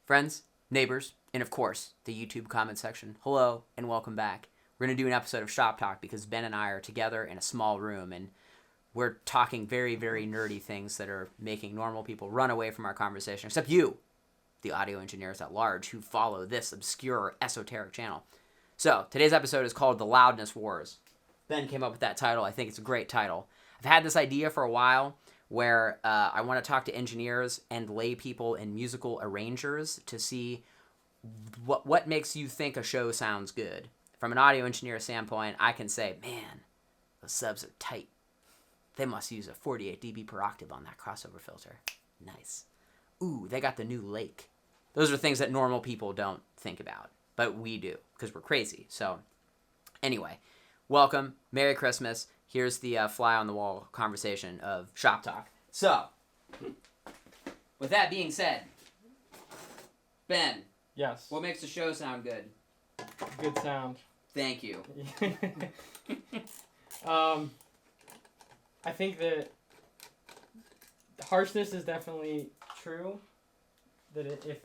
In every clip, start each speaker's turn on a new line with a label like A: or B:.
A: friends, neighbors, and of course, the YouTube comment section. Hello and welcome back. We're going to do an episode of Shop Talk because Ben and I are together in a small room and we're talking very, very nerdy things that are making normal people run away from our conversation, except you, the audio engineers at large who follow this obscure, esoteric channel. So, today's episode is called The Loudness Wars. Ben came up with that title. I think it's a great title. I've had this idea for a while where I want to talk to engineers and lay people and musical arrangers to see what makes you think a show sounds good. From an audio engineer standpoint, I can say, man, the subs are tight. They must use a 48 dB per octave on that crossover filter. Nice. Ooh, they got the new Lake. Those are things that normal people don't think about, but we do because we're crazy. So anyway, welcome. Merry Christmas. Here's the fly on the wall conversation of Shop Talk. So, with that being said, Ben.
B: Yes.
A: What makes the show sound good?
B: Good sound.
A: Thank you.
B: I think that harshness is definitely true. That if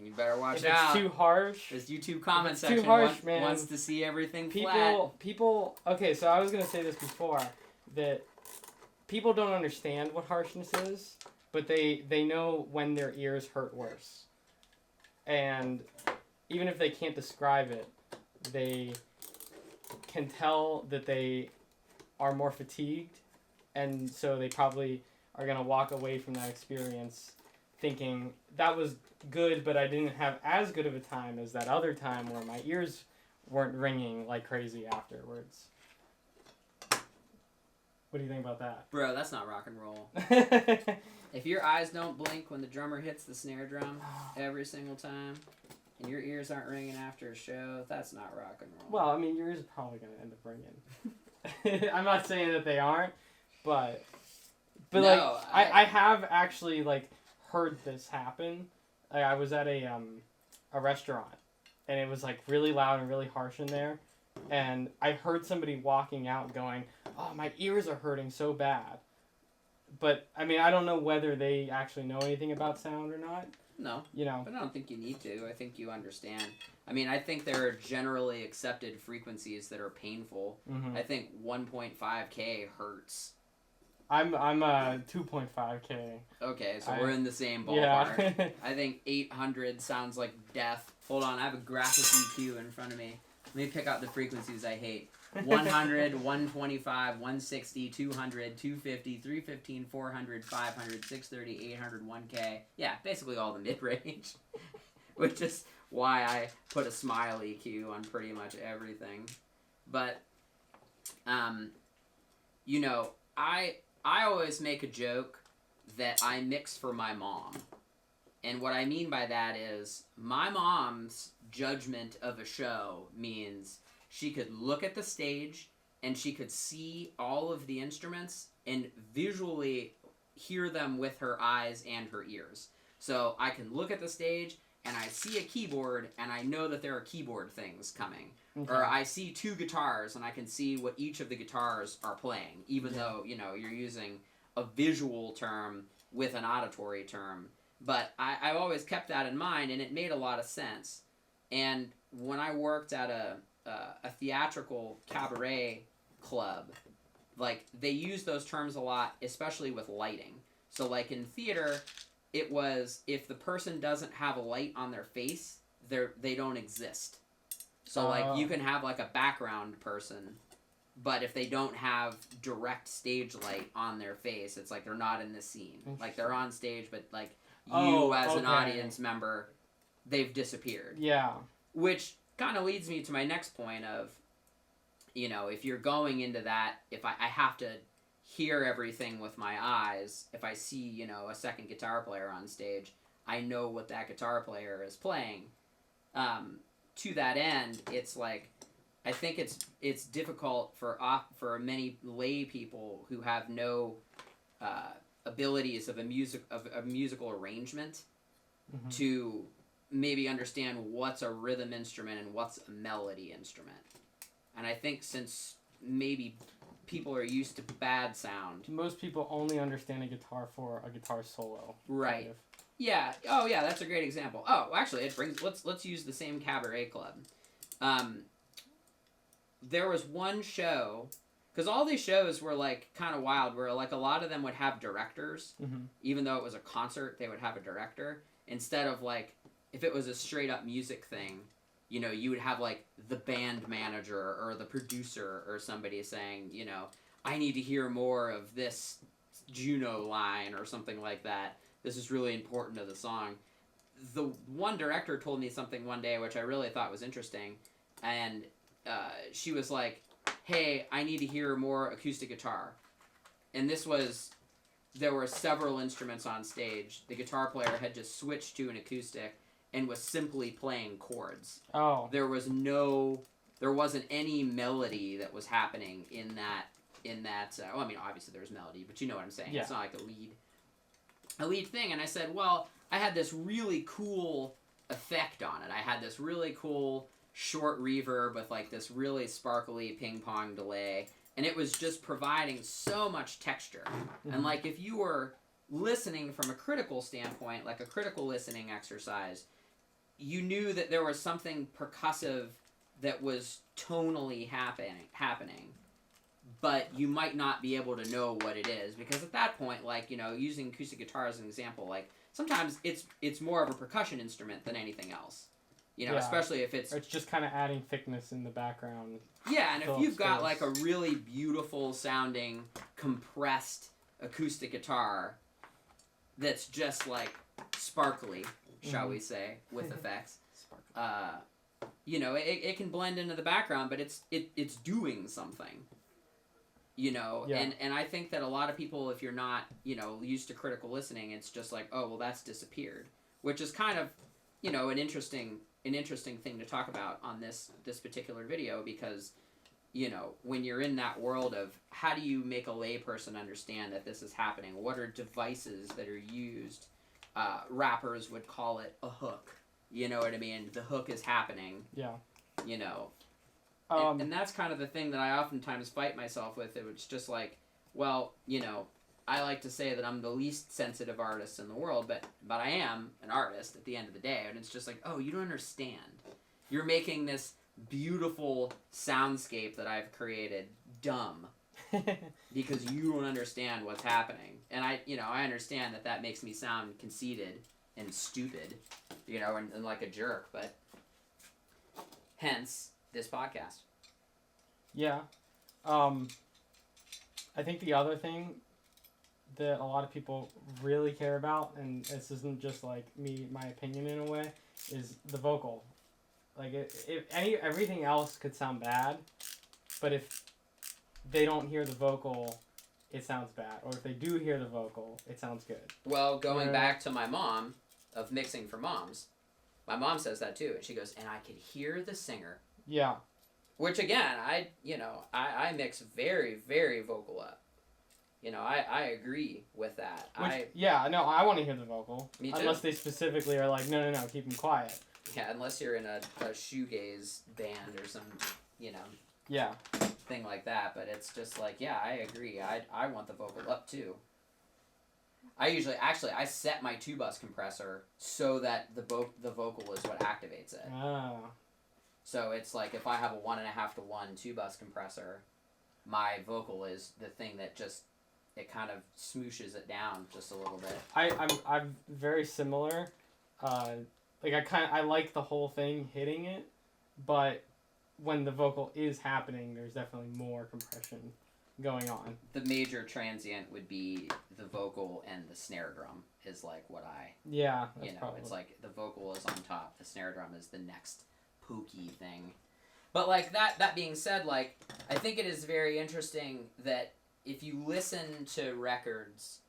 A: you better watch
B: if
A: out.
B: it's too harsh.
A: This YouTube comment
B: it's
A: section
B: too harsh, man.
A: wants to see everything flat.
B: People. Okay, so I was gonna say this before that people don't understand what harshness is, but they know when their ears hurt worse, and even if they can't describe it, they can tell that they are more fatigued, and so they probably are gonna walk away from that experience thinking that was good, but I didn't have as good of a time as that other time where my ears weren't ringing like crazy afterwards. What do you think about that?
A: Bro, that's not rock and roll. If your eyes don't blink when the drummer hits the snare drum every single time, and your ears aren't ringing after a show, that's not rock and roll.
B: Well, I mean, your ears are probably going to end up ringing. I'm not saying that they aren't, but no, like, I have actually, like, heard this happen. I was at a restaurant, and it was, like, really loud and really harsh in there, and I heard somebody walking out going, oh, my ears are hurting so bad. But, I mean, I don't know whether they actually know anything about sound or not.
A: No.
B: You know.
A: But I don't think you need to. I think you understand. I mean, I think there are generally accepted frequencies that are painful.
B: Mm-hmm.
A: I think 1.5K hurts.
B: I'm 2.5K.
A: Okay, so we're in the same ballpark.
B: Yeah.
A: I think 800 sounds like death. Hold on, I have a graphic EQ in front of me. Let me pick out the frequencies I hate. 100, 125, 160, 200, 250, 315, 400, 500, 630, 800, 1K. Yeah, basically all the mid-range. Which is why I put a smile EQ on pretty much everything. But, you know, I always make a joke that I mix for my mom. And what I mean by that is my mom's judgment of a show means she could look at the stage and she could see all of the instruments and visually hear them with her eyes and her ears. So I can look at the stage and I see a keyboard and I know that there are keyboard things coming. Okay. Or I see two guitars and I can see what each of the guitars are playing, even though, you know, you're using a visual term with an auditory term. But I've always kept that in mind, and it made a lot of sense. And when I worked at a theatrical cabaret club, like, they use those terms a lot, especially with lighting. So, like, in theater, it was, if the person doesn't have a light on their face, they don't exist. So, like, you can have, like, a background person, but if they don't have direct stage light on their face, it's like they're not in the scene. Like, they're on stage, but, like, as an audience member, they've disappeared.
B: Yeah. Which
A: kind of leads me to my next point of, you know, if you're going into that, if I have to hear everything with my eyes, if I see, you know, a second guitar player on stage, I know what that guitar player is playing. To that end, it's like, I think it's difficult for many lay people who have no abilities of a musical arrangement
B: mm-hmm.
A: to maybe understand what's a rhythm instrument and what's a melody instrument. And I think since maybe people are used to bad sound.
B: Most people only understand a guitar for a guitar solo.
A: Right. Yeah. Oh, yeah. That's a great example. Oh, actually, it brings. Let's use the same cabaret club. There was one show, because all these shows were like kind of wild. Where like a lot of them would have directors, even though it was a concert, they would have a director instead of like if it was a straight up music thing. You know, you would have like the band manager or the producer or somebody saying, you know, I need to hear more of this Juno line or something like that. This is really important to the song. The one director told me something one day which I really thought was interesting, and she was like, hey, I need to hear more acoustic guitar. And there were several instruments on stage. The guitar player had just switched to an acoustic and was simply playing chords.
B: Oh.
A: There wasn't any melody that was happening in that. Well, I mean, obviously there's melody, but you know what I'm saying.
B: Yeah.
A: It's not like a lead thing. And I said, well, I had this really cool effect on it. I had this really cool short reverb with like this really sparkly ping pong delay, and it was just providing so much texture. And like if you were listening from a critical standpoint, like a critical listening exercise, you knew that there was something percussive that was tonally happening, but you might not be able to know what it is, because at that point, like, you know, using acoustic guitar as an example, like sometimes it's more of a percussion instrument than anything else, you know, especially if it's
B: just kind of adding thickness in the background.
A: Yeah, and if you've got like a really beautiful sounding compressed acoustic guitar that's just like sparkly, shall we say, with effects, you know, it can blend into the background, but it's doing something, you know. And I think that a lot of people, if you're not, you know, used to critical listening, it's just like, oh, well, that's disappeared, which is kind of, you know, an interesting thing to talk about on this particular video, because, you know, when you're in that world of how do you make a layperson understand that this is happening, what are devices that are used, rappers would call it a hook, you know what I mean? The hook is happening, you know, and that's kind of the thing that I oftentimes fight myself with. It's just like, well, you know, I like to say that I'm the least sensitive artist in the world, but I am an artist at the end of the day, and it's just like, oh, you don't understand. You're making this beautiful soundscape that I've created dumb because you don't understand what's happening. And I understand that makes me sound conceited and stupid, you know, and like a jerk, but hence this podcast.
B: Yeah. I think the other thing that a lot of people really care about, and this isn't just like my opinion in a way, is the vocal. Like everything else could sound bad, but if they don't hear the vocal, it sounds bad. Or if they do hear the vocal, it sounds good.
A: Well, going back to my mom of mixing for moms, my mom says that too, and she goes, and I could hear the singer.
B: Yeah.
A: Which again, I mix very, very vocal up. You know, I agree with that.
B: I want to hear the vocal.
A: Me too.
B: Unless they specifically are like, no, keep them quiet.
A: Yeah, unless you're in a shoegaze band or some, you know, thing like that. But it's just like, yeah, I agree. I want the vocal up too. I set my 2-bus compressor so that the vocal is what activates it.
B: Oh.
A: So it's like if I have a 1.5 to 1 2-bus compressor, my vocal is the thing that just, it kind of smooshes it down just a little bit.
B: I'm very similar. I like the whole thing hitting it, but when the vocal is happening, there's definitely more compression going on.
A: The major transient would be the vocal and the snare drum is like what
B: probably.
A: It's like the vocal is on top, the snare drum is the next pokey thing. But like that being said, like I think it is very interesting that if you listen to records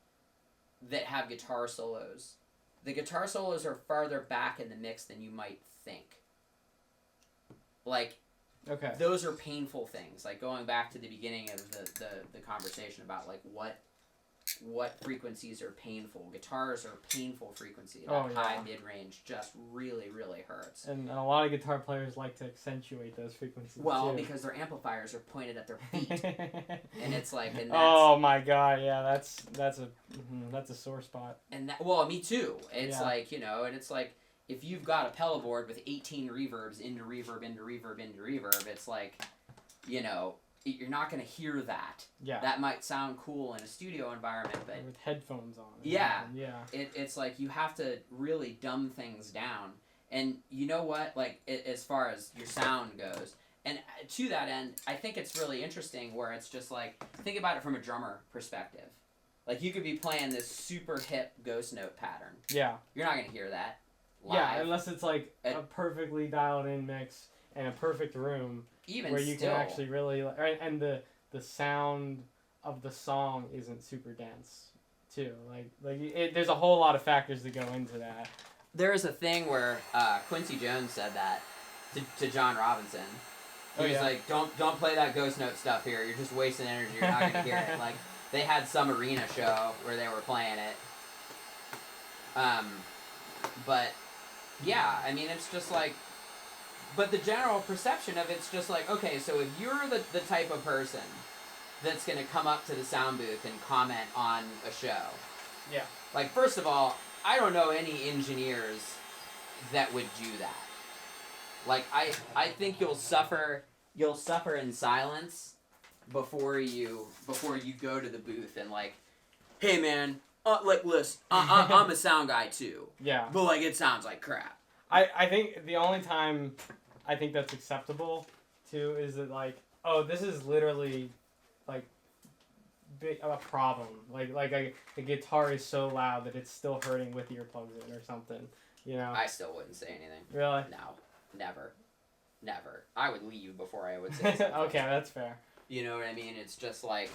A: that have guitar solos, the guitar solos are farther back in the mix than you might think. Like, those are painful things. Like going back to the beginning of the conversation about like what what frequencies are painful. Guitars are painful frequency. That
B: Oh, yeah.
A: high mid-range just really, really hurts.
B: And a lot of guitar players like to accentuate those frequencies
A: Well,
B: too.
A: because their amplifiers are pointed at their feet, and it's like, and that's,
B: oh my god, yeah, that's a sore spot.
A: and that, well, me too. It's
B: Yeah.
A: like, you know, and it's like, if you've got a pedal board with 18 reverbs into reverb, into reverb, into reverb, it's like, you know, you're not going to hear that.
B: Yeah.
A: That might sound cool in a studio environment, but
B: With headphones on.
A: Yeah.
B: Yeah.
A: it's like you have to really dumb things down. And you know what? Like, as far as your sound goes, and to that end, I think it's really interesting where it's just like, think about it from a drummer perspective. Like, you could be playing this super hip ghost note pattern.
B: Yeah.
A: You're not going to hear that live.
B: Yeah, unless it's like a perfectly dialed in mix and a perfect room
A: Even
B: where you
A: still,
B: can actually really and the sound of the song isn't super dense too. There's a whole lot of factors that go into that.
A: there is a thing where Quincy Jones said that to John Robinson. He was like, don't play that ghost note stuff here. You're just wasting energy. You're not going to hear it. Like, they had some arena show where they were playing it. But, yeah, I mean, it's just like, but the general perception of it's just like, okay, so if you're the type of person that's going to come up to the sound booth and comment on a show.
B: Yeah.
A: Like, first of all, I don't know any engineers that would do that. Like, I think you'll suffer in silence before you go to the booth and like, hey man, like listen, I'm a sound guy too.
B: Yeah.
A: But like, it sounds like crap.
B: I think the only time I think that's acceptable too is that like, oh, this is literally like a problem. Like the guitar is so loud that it's still hurting with earplugs in or something. You know.
A: I still wouldn't say anything.
B: Really?
A: No, never. I would leave before I would say something.
B: Okay, that's fair.
A: You know what I mean? It's just like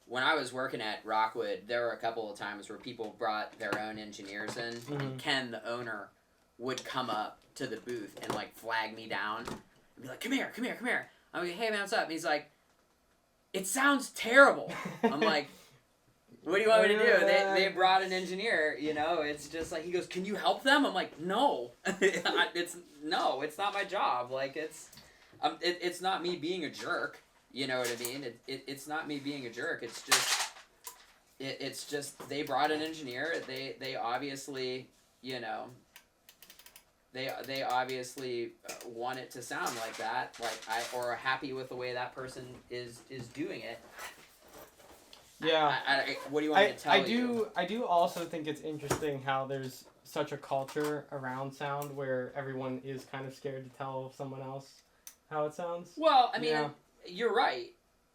A: when I was working at Rockwood, there were a couple of times where people brought their own engineers in, and Ken, the owner, would come up to the booth and like flag me down and be like, come here. I'm like, hey man, what's up? And he's like, it sounds terrible. I'm like, what do you want me to do? They brought an engineer, you know, it's just like, he goes, can you help them? I'm like, no. It's not my job. Like, it's not me being a jerk. You know what I mean? It's not me being a jerk. It's just they brought an engineer. They obviously, you know, they obviously want it to sound like that, or are happy with the way that person is doing it.
B: Yeah.
A: What do you want me to tell you?
B: I do also think it's interesting how there's such a culture around sound where everyone is kind of scared to tell someone else how it sounds.
A: Well, I mean, you're right.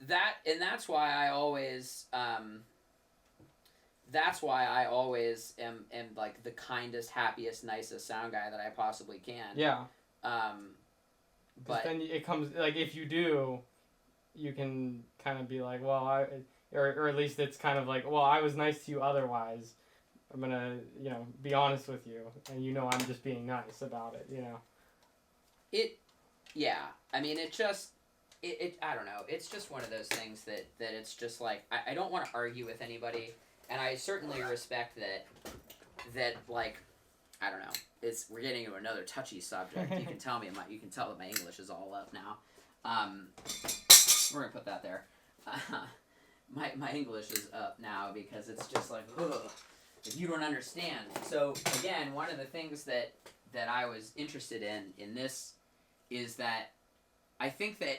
A: That's why I always am like the kindest, happiest, nicest sound guy that I possibly can.
B: Yeah.
A: But
B: then it comes like, if you do, you can kind of be like, well, or at least it's kind of like, well, I was nice to you otherwise. I'm gonna, you know, be honest with you, and you know I'm just being nice about it, you know.
A: Yeah. I mean, it I don't know. It's just one of those things that it's just like, I don't want to argue with anybody, and I certainly respect that like, I don't know. We're getting into another touchy subject. You can tell that my English is all up now. We're gonna put that there. My English is up now because it's just like, ugh, if you don't understand. So again, one of the things that I was interested in this is that I think that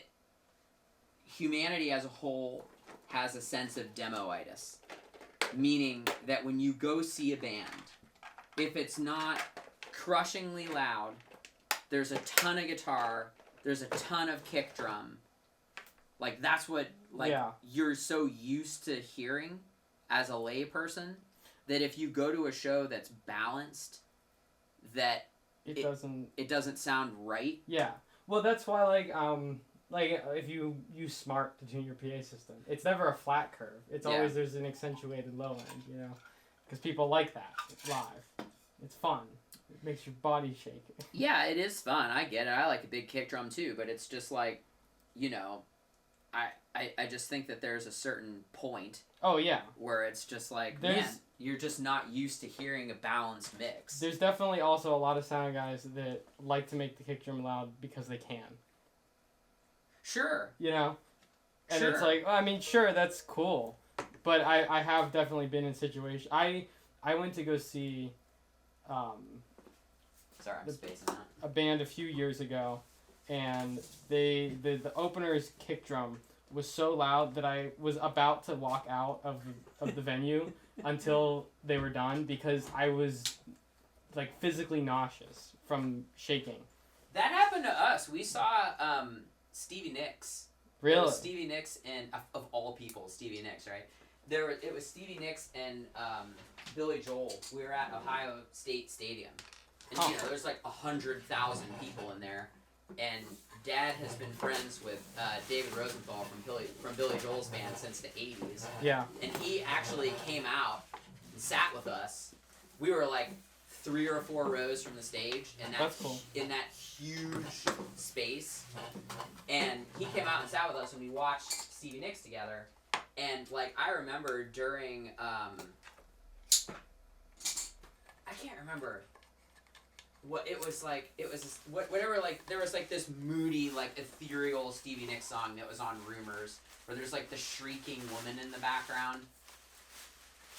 A: humanity as a whole has a sense of demoitis, meaning that when you go see a band, if it's not crushingly loud, there's a ton of guitar, there's a ton of kick drum. Like, that's what, like, you're so used to hearing as a lay person, that if you go to a show that's balanced, that it doesn't sound right.
B: Yeah. Well, that's why, like if you use Smart to tune your PA system, it's never a flat curve. It's always, there's an accentuated low end, you know, because people like that live. It's fun. It makes your body shake.
A: Yeah, it is fun. I get it. I like a big kick drum too, but it's just like, you know, I just think that there's a certain point
B: Oh yeah.
A: Where it's just like,
B: There's-
A: man, you're just not used to hearing a balanced mix.
B: There's definitely also a lot of sound guys that like to make the kick drum loud because they can.
A: Sure.
B: You know? And
A: Sure.
B: it's like, I mean, sure, that's cool. But I have definitely been in situations. I went to go see
A: Sorry, I'm spacing out.
B: a band a few years ago, and the opener's kick drum was so loud that I was about to walk out of the venue until they were done because I was like physically nauseous from shaking.
A: That happened to us. We saw Stevie Nicks. It
B: Really?
A: was Stevie Nicks and, of all people, Stevie Nicks, right? It was Stevie Nicks and Billy Joel. We were at Ohio State Stadium. And, you know, there's like 100,000 people in there. And Dad has been friends with David Rosenthal from Billy Joel's band since the 80s.
B: Yeah.
A: And he actually came out and sat with us. We were like 3 or 4 rows from the stage
B: That's cool.
A: in that huge space. And he came out and sat with us and we watched Stevie Nicks together. And like I remember during I can't remember what it was like. It was whatever, like there was like this moody, like ethereal Stevie Nicks song that was on Rumors where there's like the shrieking woman in the background.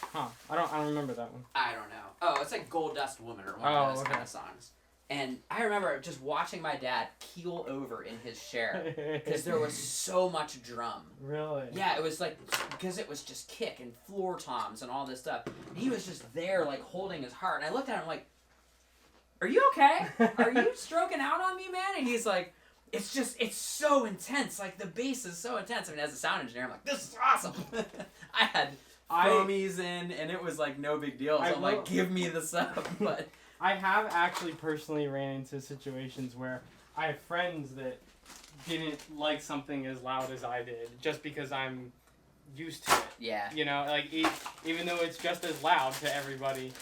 B: Huh. I don't remember that one.
A: I don't know. Oh, it's like Gold Dust Woman or one of those kind of songs. And I remember just watching my dad keel over in his chair because there was so much drum.
B: Really?
A: Yeah, it was like, because it was just kick and floor toms and all this stuff. And he was just there, like, holding his heart. And I looked at him like, are you okay? Are you stroking out on me, man? And he's like, it's so intense. Like, the bass is so intense. I mean, as a sound engineer, I'm like, this is awesome. I had foamies in, and it was, like, no big deal. So I'm like, give me the sub. But
B: I have actually personally ran into situations where I have friends that didn't like something as loud as I did just because I'm used to it.
A: yeah.
B: You know, like even though it's just as loud to everybody,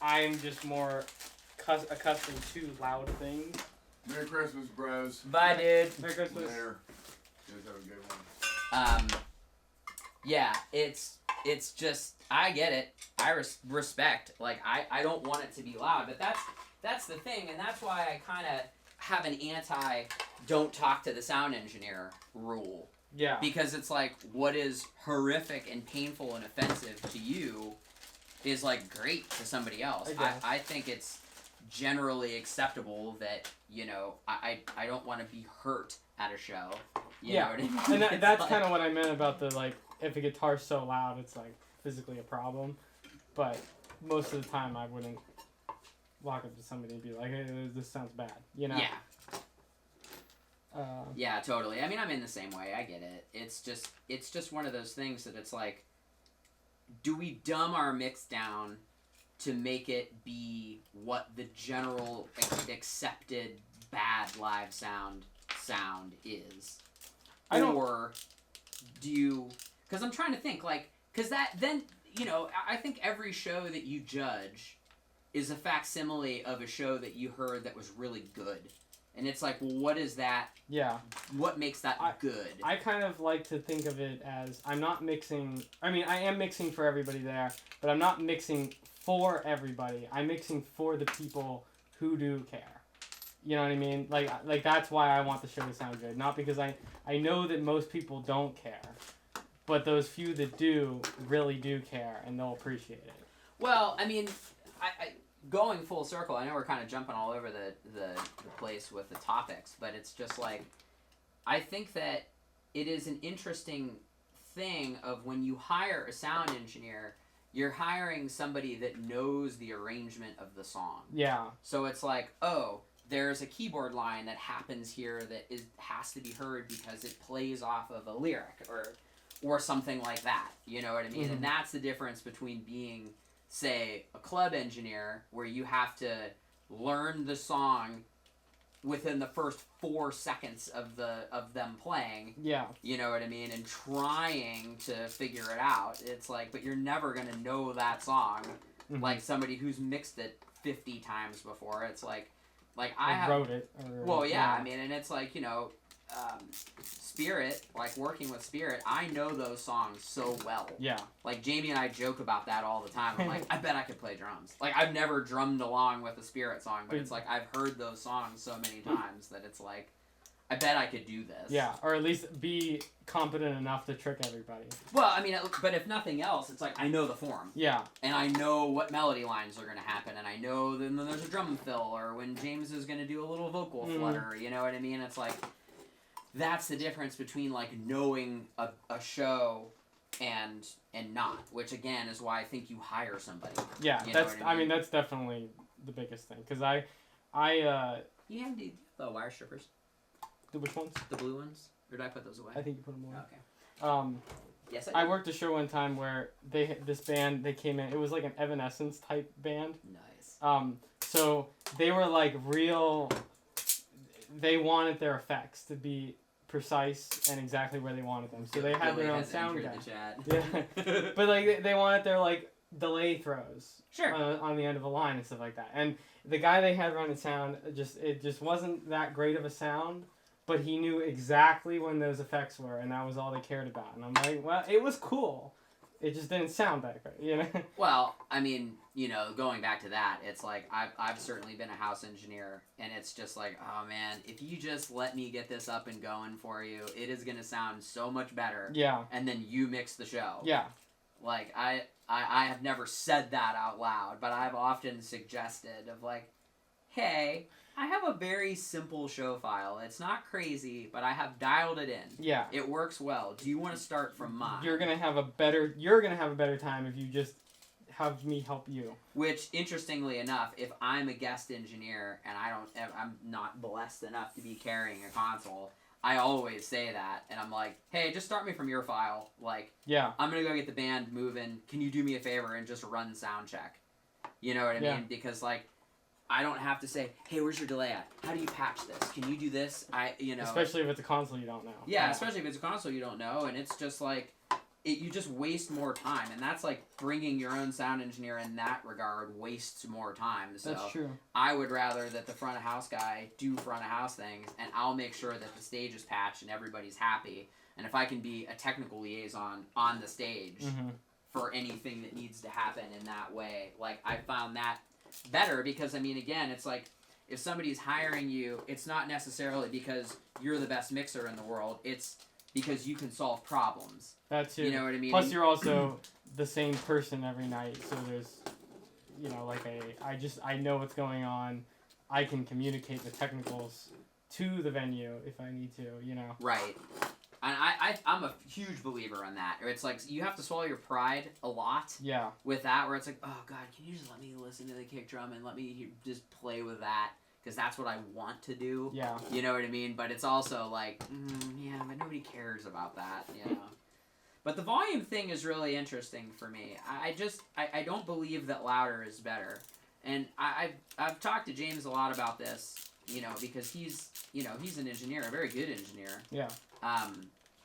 B: I'm just more accustomed to loud things.
C: Merry Christmas, bros.
A: Bye, dude.
B: Merry Christmas.
C: Later. You guys have a good one.
A: Yeah, it's just, I get it. I respect. Like, I don't want it to be loud, but that's the thing, and that's why I kind of have an don't talk to the sound engineer rule.
B: Yeah.
A: Because it's like, what is horrific and painful and offensive to you is, like, great to somebody else. I think it's generally acceptable that, you know, I don't want to be hurt at a show. You know what I mean?
B: And that's like, kind of what I meant about the, like, if a guitar's so loud, it's, like, physically a problem. But most of the time, I wouldn't walk up to somebody and be like, hey, this sounds bad, you know?
A: Yeah.
B: Uh,
A: Yeah, totally. I mean, I'm in the same way. I get it. It's just one of those things that it's like, do we dumb our mix down to make it be what the general accepted bad live sound is? Or do you... Because I'm trying to think, like... Because that... Then, you know, I think every show that you judge is a facsimile of a show that you heard that was really good. And it's like, well, what is that?
B: Yeah.
A: What makes that good?
B: I kind of like to think of it as I'm not mixing... I mean, I am mixing for everybody there, but I'm not mixing for everybody. I'm mixing for the people who do care. You know what I mean? Like that's why I want the show to sound good. Not because I know that most people don't care, but those few that do really do care, and they'll appreciate it.
A: Well, I mean, I going full circle, I know we're kind of jumping all over the place with the topics, but it's just like, I think that it is an interesting thing of when you hire a sound engineer, you're hiring somebody that knows the arrangement of the song.
B: Yeah.
A: So it's like, oh, there's a keyboard line that happens here that has to be heard because it plays off of a lyric or something like that. You know what I mean?
B: Mm-hmm.
A: And that's the difference between being, say, a club engineer where you have to learn the song within the first 4 seconds of them playing.
B: Yeah.
A: You know what I mean? And trying to figure it out. It's like, but you're never going to know that song like somebody who's mixed it 50 times before. It's like I wrote
B: it.
A: Well, yeah, I mean, and it's like, you know, Spirit, like working with Spirit, I know those songs so well.
B: Yeah.
A: Like Jamie and I joke about that all the time. I'm like, I bet I could play drums. Like I've never drummed along with a Spirit song, but it's like I've heard those songs so many times that it's like, I bet I could do this.
B: Yeah, or at least be competent enough to trick everybody.
A: Well, I mean, but if nothing else, it's like I know the form.
B: Yeah.
A: And I know what melody lines are going to happen, and I know then there's a drum fill, or when James is going to do a little vocal flutter, you know what I mean? It's like, that's the difference between, like, knowing a show and not, which, again, is why I think you hire somebody.
B: Yeah,
A: you
B: that's,
A: know what I mean?
B: that's definitely the biggest thing, because
A: You have the wire strippers?
B: which ones?
A: The blue ones? Or did I put those away?
B: I think you put them away.
A: Okay. Yes,
B: I worked a show one time where this band, they came in, it was like an Evanescence type band.
A: Nice.
B: So they were like they wanted their effects to be precise and exactly where they wanted them. So they had
A: Billy
B: their own
A: has
B: sound
A: entered
B: guy.
A: the chat.
B: Yeah. But like they wanted their like delay throws
A: Sure.
B: on the end of a line and stuff like that. And the guy they had running sound, it just wasn't that great of a sound. But he knew exactly when those effects were, and that was all they cared about. And I'm like, well, it was cool. It just didn't sound that great, you know?
A: Well, I mean, you know, going back to that, it's like, I've certainly been a house engineer, and it's just like, oh man, if you just let me get this up and going for you, it is going to sound so much better.
B: Yeah.
A: And then you mix the show.
B: Yeah.
A: Like, I have never said that out loud, but I've often suggested of like, hey, I have a very simple show file. It's not crazy, but I have dialed it in.
B: Yeah.
A: It works well. Do you want to start from mine?
B: You're gonna have a better time if you just have me help you.
A: Which, interestingly enough, if I'm a guest engineer and I'm not blessed enough to be carrying a console, I always say that, and I'm like, hey, just start me from your file. Like,
B: yeah,
A: I'm gonna go get the band moving. Can you do me a favor and just run sound check? You know what I mean? Because like, I don't have to say, hey, where's your delay at? How do you patch this? Can you do this?
B: Especially if it's a console you don't know.
A: Yeah, especially if it's a console you don't know, and it's just like, you just waste more time, and that's like bringing your own sound engineer in that regard wastes more time. So
B: that's true.
A: I would rather that the front of house guy do front of house things, and I'll make sure that the stage is patched and everybody's happy. And if I can be a technical liaison on the stage for anything that needs to happen in that way, like I found that better because, I mean, again, it's like if somebody's hiring you, it's not necessarily because you're the best mixer in the world. It's because you can solve problems.
B: That too.
A: You know what I mean?
B: Plus, you're also the same person every night, so there's, you know, like I know what's going on. I can communicate the technicals to the venue if I need to, you know.
A: Right. And I'm a huge believer in that. It's like you have to swallow your pride a lot. Yeah. With that, where it's like, oh God, can you just let me listen to the kick drum and let me just play with that? Because that's what I want to do. Yeah. You know what I mean? But it's also like, yeah, but nobody cares about that, you know? But the volume thing is really interesting for me. I don't believe that louder is better. And I've talked to James a lot about this, you know, because he's an engineer, a very good engineer. Yeah.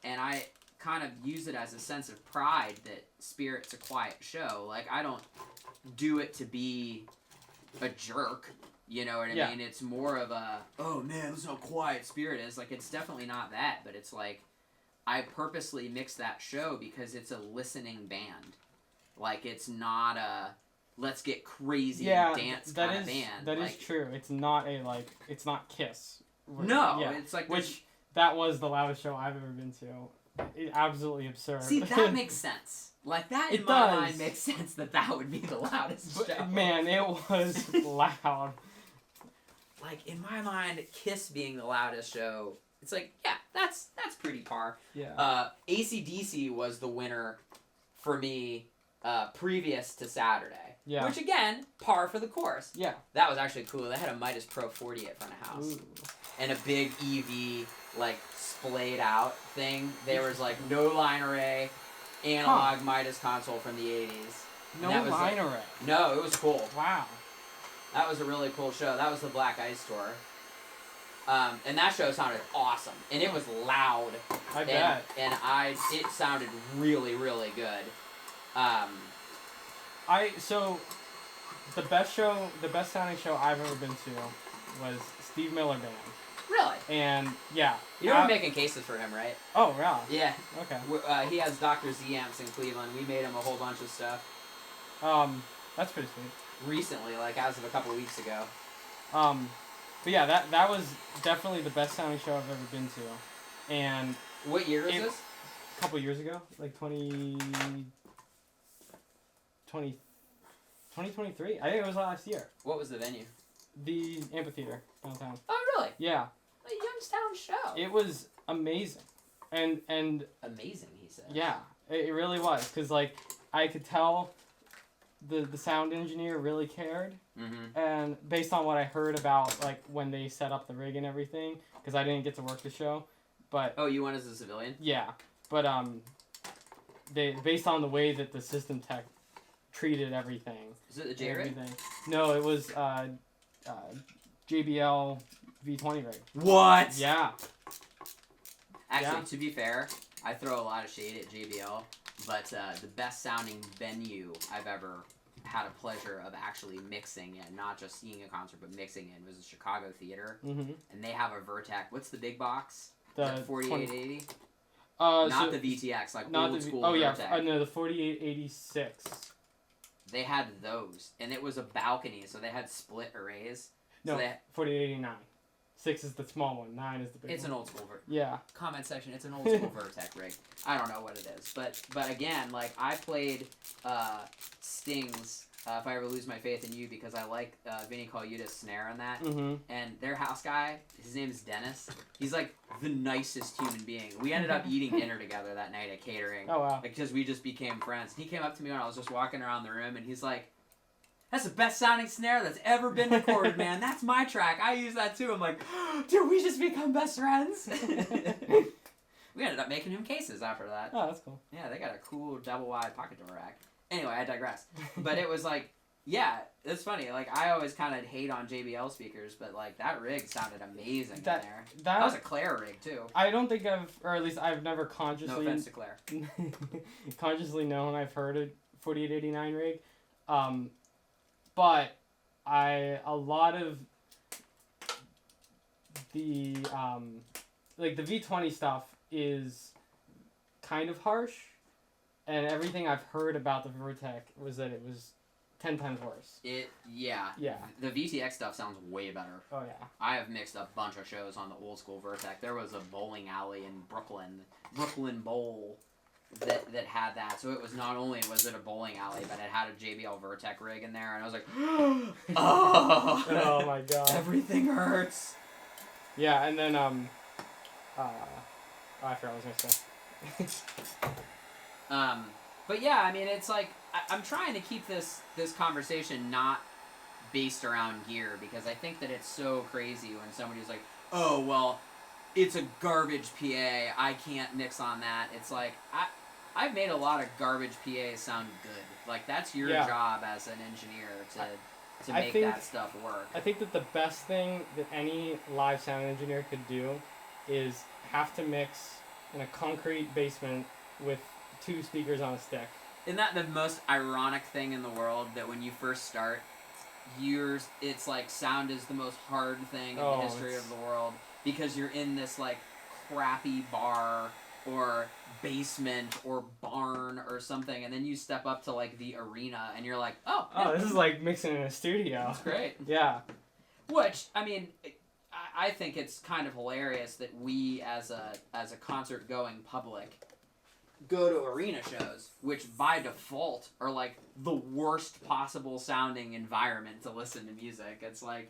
A: And I kind of use it as a sense of pride that Spirit's a quiet show. Like, I don't do it to be a jerk. You know what I mean? It's more of a, oh man, listen how quiet Spirit is. Like, it's definitely not that, but it's like, I purposely mix that show because it's a listening band. Like, it's not a, let's get crazy and dance kind of band.
B: That is true. It's not it's not Kiss.
A: No, it's like,
B: that was the loudest show I've ever been to. It's absolutely absurd.
A: See, that makes sense. Like, that in my mind makes sense that would be the loudest show.
B: Man, it was loud.
A: Like, in my mind, Kiss being the loudest show, it's like, yeah, that's pretty par. Yeah. AC/DC was the winner for me previous to Saturday. Yeah. Which, again, par for the course. Yeah. That was actually cool. They had a Midas Pro 40 at front of house. Ooh. And a big EV, like, splayed out thing. There was, like, no line array, analog Midas console from the 80s.
B: No line array?
A: No, it was cool.
B: Wow.
A: That was a really cool show. That was the Black Ice Tour. And that show sounded awesome. And it was loud.
B: I bet.
A: And it sounded really, really good.
B: So, the best sounding show I've ever been to was Steve Miller Band.
A: Really?
B: And yeah.
A: You know, we're making cases for him, right?
B: Oh, yeah.
A: Yeah.
B: Okay.
A: He has Dr. Z amps in Cleveland. We made him a whole bunch of stuff
B: That's pretty sweet.
A: recently, like as of a couple weeks ago.
B: But yeah, that was definitely the best sounding show I've ever been to. And
A: What year is this?
B: a couple years ago, like 2023. I think it was last year.
A: What was the venue?
B: The amphitheater downtown.
A: Oh, really?
B: Yeah.
A: A Youngstown show.
B: It was amazing. And
A: Amazing, he said.
B: yeah, it really was. Because, like, I could tell the sound engineer really cared.
A: Mm-hmm.
B: And based on what I heard about, like, when they set up the rig and everything, because I didn't get to work the show, but...
A: Oh, you went as a civilian?
B: Yeah. But, based on the way that the system tech treated everything...
A: Is it the J-Rig?
B: No, it was, JBL V20 rig.
A: What?
B: Yeah.
A: Actually,
B: Yeah.
A: to be fair, I throw a lot of shade at JBL, but the best sounding venue I've ever had a pleasure of actually mixing in, not just seeing a concert, but mixing in, was the Chicago Theater.
B: Mm-hmm.
A: And they have a Vertec. What's the big box?
B: The
A: 4880?
B: Not
A: the VTX, like
B: not
A: old
B: the
A: school
B: oh yeah,
A: Vertec.
B: no, the 4886.
A: They had those, and it was a balcony, so they had split arrays.
B: No,
A: So they,
B: 4889. 6 is the small one. 9 is the big
A: it's
B: one.
A: an old school Vertec.
B: Yeah.
A: Comment section, it's an old school Vertec rig. I don't know what it is, but again, like I played Sting's If I Ever Lose My Faith in You because I like Vinnie Colaiuta's snare on that.
B: Mm-hmm.
A: And their house guy, his name is Dennis. He's like the nicest human being. We ended up eating dinner together that night at catering.
B: Oh wow.
A: Like, because we just became friends. He came up to me when I was just walking around the room, and he's like, "That's the best sounding snare that's ever been recorded, man. That's my track. I use that too." I'm like, "Dude, we just become best friends." We ended up making him cases after that.
B: Oh, that's cool.
A: Yeah, they got a cool double wide pocket door rack. Anyway, I digress. But it was like, yeah, it's funny. Like, I always kind of hate on JBL speakers, but like that rig sounded amazing in there. That was a Claire rig too.
B: I don't think or at least I've never
A: No
B: consciously
A: offense to Claire.
B: consciously known I've heard a 4889 rig. But a lot of the like the V20 stuff is kind of harsh, and everything I've heard about the Vertec was that it was 10 times worse.
A: Yeah.
B: Yeah.
A: The VTX stuff sounds way better.
B: Oh yeah.
A: I have mixed a bunch of shows on the old school Vertec. There was a bowling alley in Brooklyn Bowl, that had that. So it was not only was it a bowling alley, but it had a JBL Vertec rig in there, and I was like, oh,
B: Oh my god.
A: everything hurts.
B: Yeah, and then I forgot what I was gonna say.
A: But yeah, I mean, it's like I'm trying to keep this conversation not based around gear, because I think that it's so crazy when somebody's like, oh well, it's a garbage PA, I can't mix on that. It's like I've made a lot of garbage PAs sound good. Like, that's your job as an engineer to make that stuff work.
B: I think that the best thing that any live sound engineer could do is have to mix in a concrete basement with 2 speakers on a stick.
A: Isn't that the most ironic thing in the world, that when you first start, it's like sound is the most hard thing in the history of the world, because you're in this like crappy bar or basement or barn or something, and then you step up to like the arena and you're like, oh,
B: this is like mixing in a studio.
A: That's great.
B: Yeah.
A: Which, I mean, I think it's kind of hilarious that we as a concert going public go to arena shows, which by default are like the worst possible sounding environment to listen to music. It's like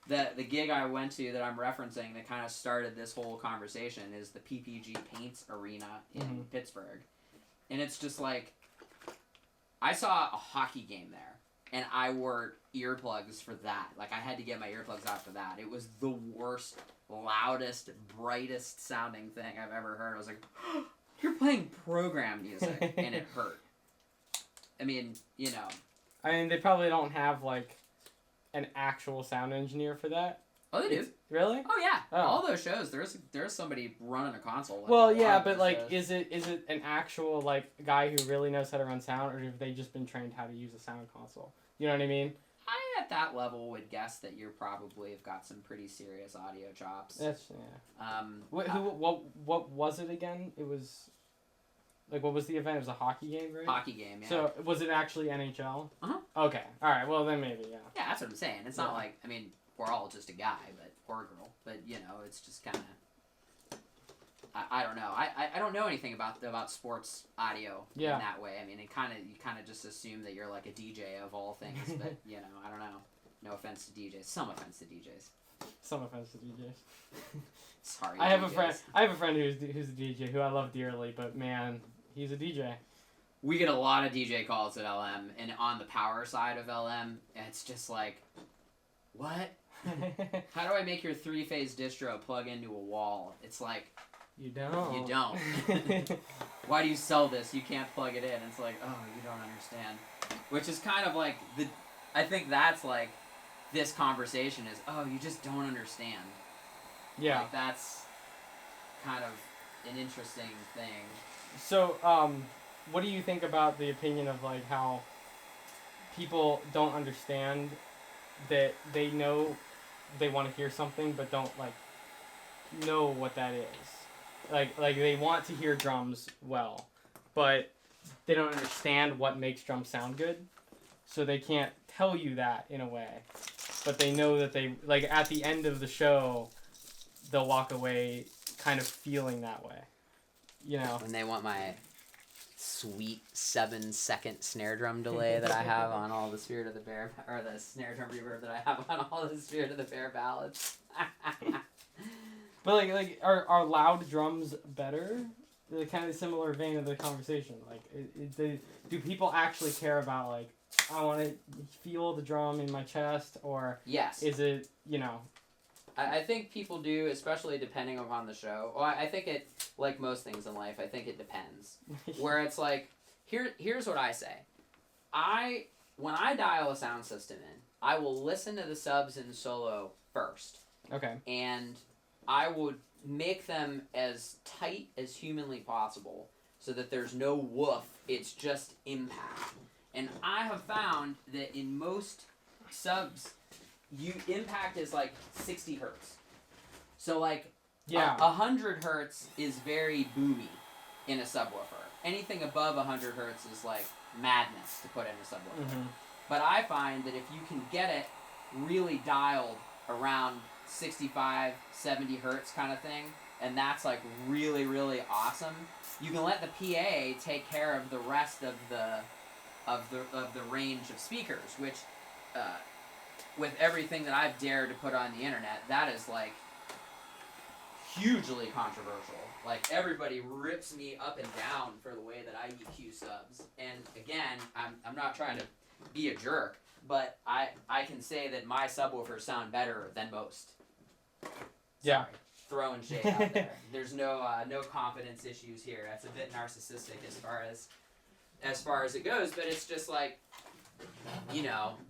A: the gig I went to that I'm referencing that kind of started this whole conversation is the PPG Paints Arena in Pittsburgh. And it's just like, I saw a hockey game there, and I wore earplugs for that. Like, I had to get my earplugs out for that. It was the worst, loudest, brightest sounding thing I've ever heard. I was like, you're playing program music, and it hurt. I mean, you know.
B: I mean, they probably don't have, like, an actual sound engineer for that.
A: Oh, they do.
B: Really?
A: Oh, yeah.
B: Oh.
A: All those shows, there's somebody running a console.
B: Well, yeah, but, like, is it an actual, like, guy who really knows how to run sound, or have they just been trained how to use a sound console? You know what I mean?
A: I at that level would guess that you're probably have got some pretty serious audio chops.
B: That's yeah. What was it again? It was like what was the event? It was a hockey game, right?
A: Hockey game, yeah.
B: So was it actually NHL?
A: Uh-huh.
B: Okay. All right. Well then maybe yeah.
A: Yeah, that's what I'm saying. It's not like we're all just a guy, or a girl, but it's just kind of. I don't know. I don't know anything about sports audio in that way. I mean, you kind of just assume that you're like a DJ of all things, but I don't know. No offense to DJs. Some offense to DJs.
B: Some offense to DJs.
A: Sorry.
B: I have a friend who's a DJ who I love dearly, but man, he's a DJ.
A: We get a lot of DJ calls at LM, and on the power side of LM, it's just like, what? How do I make your 3-phase distro plug into a wall? It's like.
B: You don't.
A: You don't. Why do you sell this? You can't plug it in. It's like, oh, you don't understand. Which is kind of like I think that's like this conversation is, oh, you just don't understand.
B: Yeah.
A: Like that's kind of an interesting thing.
B: So, what do you think about the opinion of like how people don't understand that they know they want to hear something but don't like know what that is? Like they want to hear drums well, but they don't understand what makes drums sound good, so they can't tell you that in a way. But they know that they like at the end of the show, they'll walk away kind of feeling that way,
A: When they want my sweet 7-second snare drum delay that I have on all the Spirit of the Bear, or the snare drum reverb that I have on all the Spirit of the Bear ballads.
B: But like are loud drums better? The kind of similar vein of the conversation. Like, do people actually care about like I want to feel the drum in my chest, or
A: yes,
B: is it
A: I think people do, especially depending upon the show. Well, I think it like most things in life. I think it depends. Where it's like here's what I say. When I dial a sound system in, I will listen to the subs in solo first.
B: Okay.
A: And I would make them as tight as humanly possible so that there's no woof, it's just impact. And I have found that in most subs, impact is like 60 hertz. So like 100 hertz is very boomy in a subwoofer. Anything above 100 hertz is like madness to put in a subwoofer.
B: Mm-hmm.
A: But I find that if you can get it really dialed around 65, 70 hertz kind of thing, and that's like really, really awesome, you can let the PA take care of the rest of the range of speakers, which with everything that I've dared to put on the internet, that is like hugely controversial. Like everybody rips me up and down for the way that I EQ subs. And again, I'm not trying to be a jerk, but I can say that my subwoofers sound better than most.
B: Yeah.
A: Sorry, throwing shade out there. There's no confidence issues here. That's a bit narcissistic as far as it goes, but it's just like,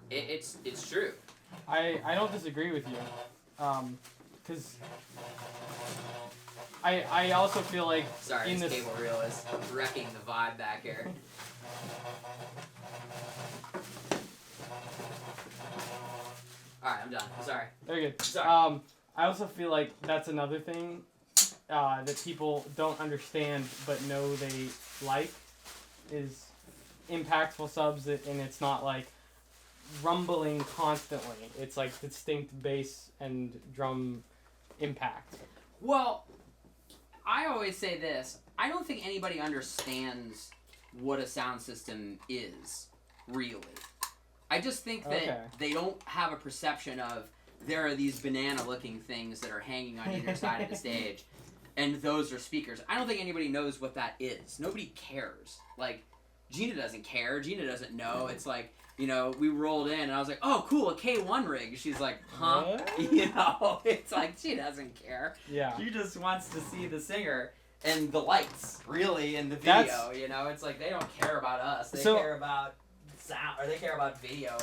A: it's true.
B: I don't disagree with you, because I also feel like
A: sorry, this cable reel is wrecking the vibe back here. All right, I'm done. I'm sorry.
B: Very good.
A: Sorry.
B: I also feel like that's another thing that people don't understand but know they like is impactful subs, and it's not like rumbling constantly. It's like distinct bass and drum impact.
A: Well, I always say this. I don't think anybody understands what a sound system is, really. I just think that they don't have a perception of there are these banana-looking things that are hanging on either side of the stage, and those are speakers. I don't think anybody knows what that is. Nobody cares. Like, Gina doesn't care. Gina doesn't know. It's like, we rolled in, and I was like, oh, cool, a K1 rig. She's like, huh?
B: What?
A: It's like, she doesn't care.
B: Yeah.
A: She just wants to see the singer and the lights, really, in the video. It's like, they don't care about us. They care about sound, or they care about video.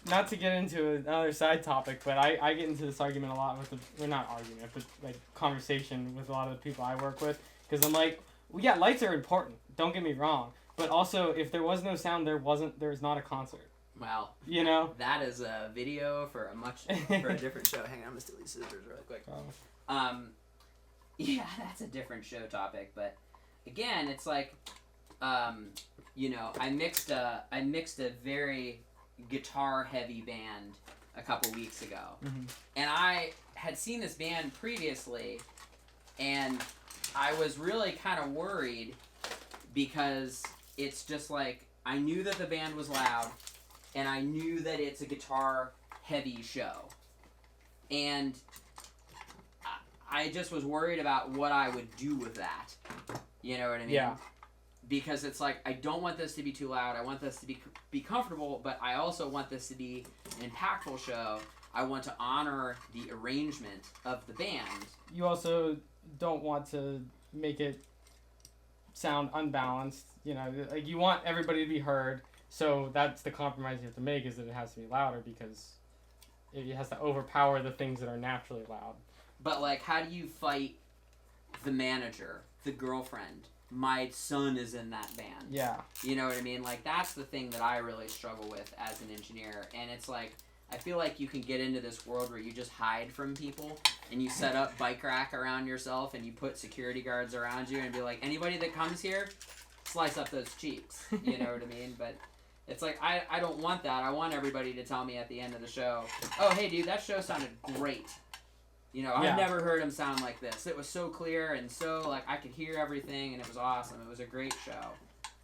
B: Not to get into another side topic, but I get into this argument a lot with not argument, but like conversation with a lot of the people I work with, because I'm like, well, yeah, lights are important, don't get me wrong, but also if there was no sound, there's not a concert.
A: Well,
B: You know?
A: that is a video for a different show. Hang on, I'm gonna steal these scissors really quick.
B: Oh.
A: Yeah, that's a different show topic, but again, it's like, you know, I mixed a very guitar heavy band a couple weeks ago, and I had seen this band previously, and I was really kind of worried because it's just like I knew that the band was loud, and I knew that it's a guitar heavy show, and I just was worried about what I would do with that. You know what I mean?
B: Yeah.
A: Because it's like, I don't want this to be too loud. I want this to be comfortable, but I also want this to be an impactful show. I want to honor the arrangement of the band.
B: You also don't want to make it sound unbalanced. You know, like you want everybody to be heard. So that's the compromise you have to make, is that it has to be louder because it has to overpower the things that are naturally loud.
A: But, like, how do you fight the manager, the girlfriend? My son is in that band.
B: Yeah.
A: You know what I mean? Like, that's the thing that I really struggle with as an engineer. And it's like, I feel like you can get into this world where you just hide from people and you set up bike rack around yourself and you put security guards around you and be like, anybody that comes here, slice up those cheeks. You know what I mean? But it's like, I don't want that. I want everybody to tell me at the end of the show, oh, hey, dude, that show sounded great. You know,
B: Yeah.
A: I've never heard him sound like this. It was so clear and so, like, I could hear everything, and it was awesome. It was a great show.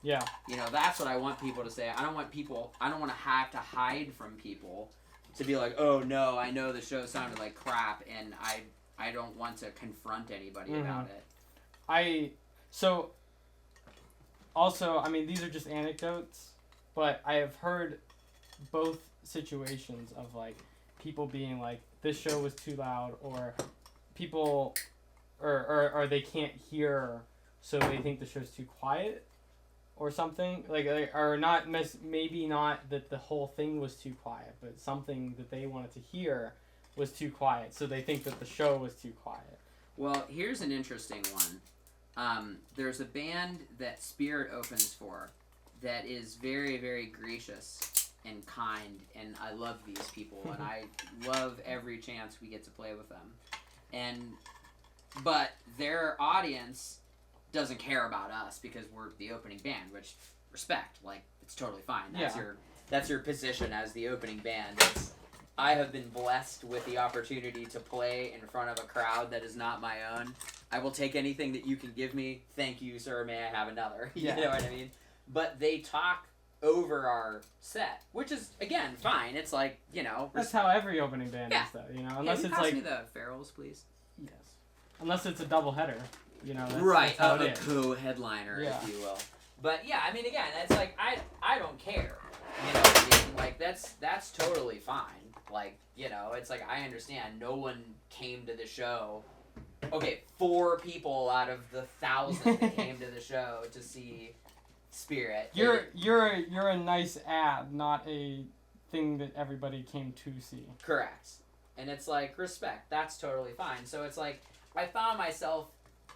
B: Yeah.
A: You know, that's what I want people to say. I don't want to have to hide from people to be like, oh, no, I know the show sounded like crap, and I don't want to confront anybody about it.
B: Also, I mean, these are just anecdotes, but I have heard both situations of, like, people being like, this show was too loud, or people, or they can't hear, so they think the show's too quiet, or something. Like or not, maybe not that the whole thing was too quiet, but something that they wanted to hear was too quiet, so they think that the show was too quiet.
A: Well, here's an interesting one. There's a band that Spirit opens for that is very, very gracious and kind, and I love these people, and I love every chance we get to play with them. But their audience doesn't care about us because we're the opening band, which, respect, like, it's totally fine. That's your position as the opening band. I have been blessed with the opportunity to play in front of a crowd that is not my own. I will take anything that you can give me. Thank you, sir. May I have another? You know what I mean? But they talk over our set, which is, again, fine. It's like, you know,
B: that's how every opening band is, though. You know, unless it's
A: pass
B: like
A: me the Ferals, please.
B: Yes. Unless it's a double header, you know.
A: Right,
B: that's how
A: a
B: it is.
A: co-headliner,
B: Yeah.
A: if you will. But yeah, I mean, again, it's like I don't care. You know what I mean? Like that's totally fine. Like, you know, it's like I understand no one came to the show. Okay, 4 people out of the 1,000 that came to the show to see Spirit.
B: You're a nice ad, not a thing that everybody came to see.
A: Correct. And it's like, respect. That's totally fine. So it's like, I found myself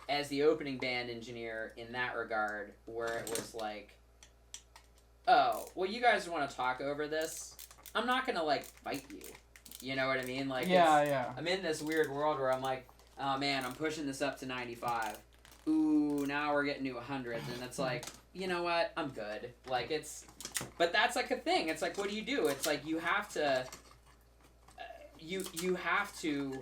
A: as the opening band engineer in that regard, where it was like, oh, well, you guys want to talk over this? I'm not going to, like, fight you. You know what I mean? Like,
B: yeah.
A: I'm in this weird world where I'm like, oh, man, I'm pushing this up to 95. Ooh, now we're getting to 100. And it's like, you know what? I'm good. Like, but that's like a thing. It's like, what do you do? It's like, you have to, you have to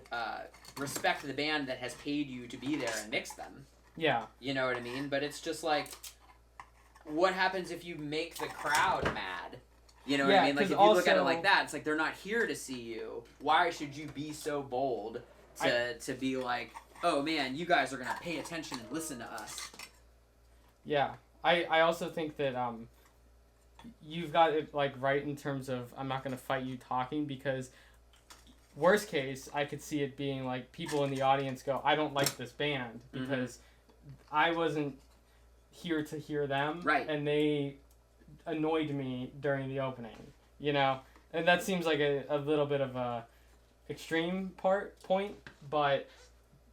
A: respect the band that has paid you to be there and mix them.
B: Yeah.
A: You know what I mean? But it's just like, what happens if you make the crowd mad? You know what I mean? Like, if you look at it like that, it's like, they're not here to see you. Why should you be so bold to be like, oh man, you guys are going to pay attention and listen to us?
B: Yeah. I also think that you've got it, like, right in terms of, I'm not going to fight you talking, because worst case, I could see it being like people in the audience go, I don't like this band because I wasn't here to hear them,
A: right?
B: And they annoyed me during the opening, you know? And that seems like a little bit of a extreme point, but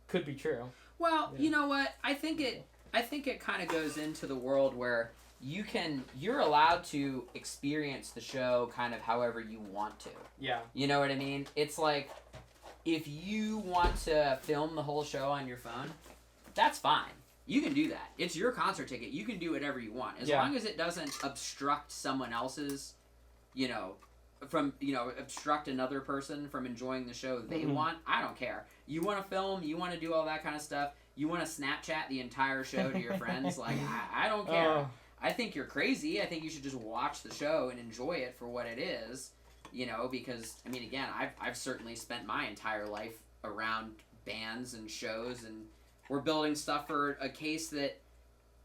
B: could be true.
A: Well, you know what? I think it kind of goes into the world where you're allowed to experience the show kind of however you want to.
B: Yeah.
A: You know what I mean? It's like, if you want to film the whole show on your phone, that's fine. You can do that. It's your concert ticket. You can do whatever you want. As long as it doesn't obstruct someone else's, obstruct another person from enjoying the show they want, I don't care. You want to film, you want to do all that kind of stuff, you want to Snapchat the entire show to your friends, like, I don't care. I think you're crazy. I think you should just watch the show and enjoy it for what it is, because, I mean, again, I've certainly spent my entire life around bands and shows, and we're building stuff for a case that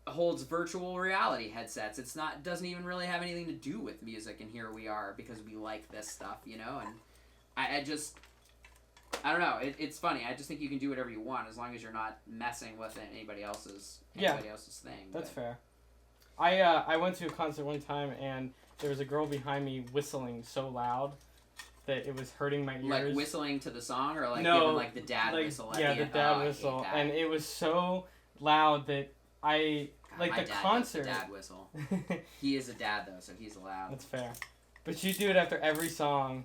A: holds virtual reality headsets. Doesn't even really have anything to do with music, and here we are because we like this stuff, and I don't know. It's funny. I just think you can do whatever you want as long as you're not messing with anybody else's thing.
B: That's fair. I went to a concert one time, and there was a girl behind me whistling so loud that it was hurting my ears.
A: Like whistling to the song, or
B: no,
A: giving the dad whistle at the
B: end? Yeah, the dad whistle. And it was so loud that the concert.
A: Dad whistle. He is a dad though, so he's allowed.
B: That's fair. But she'd do it after every song,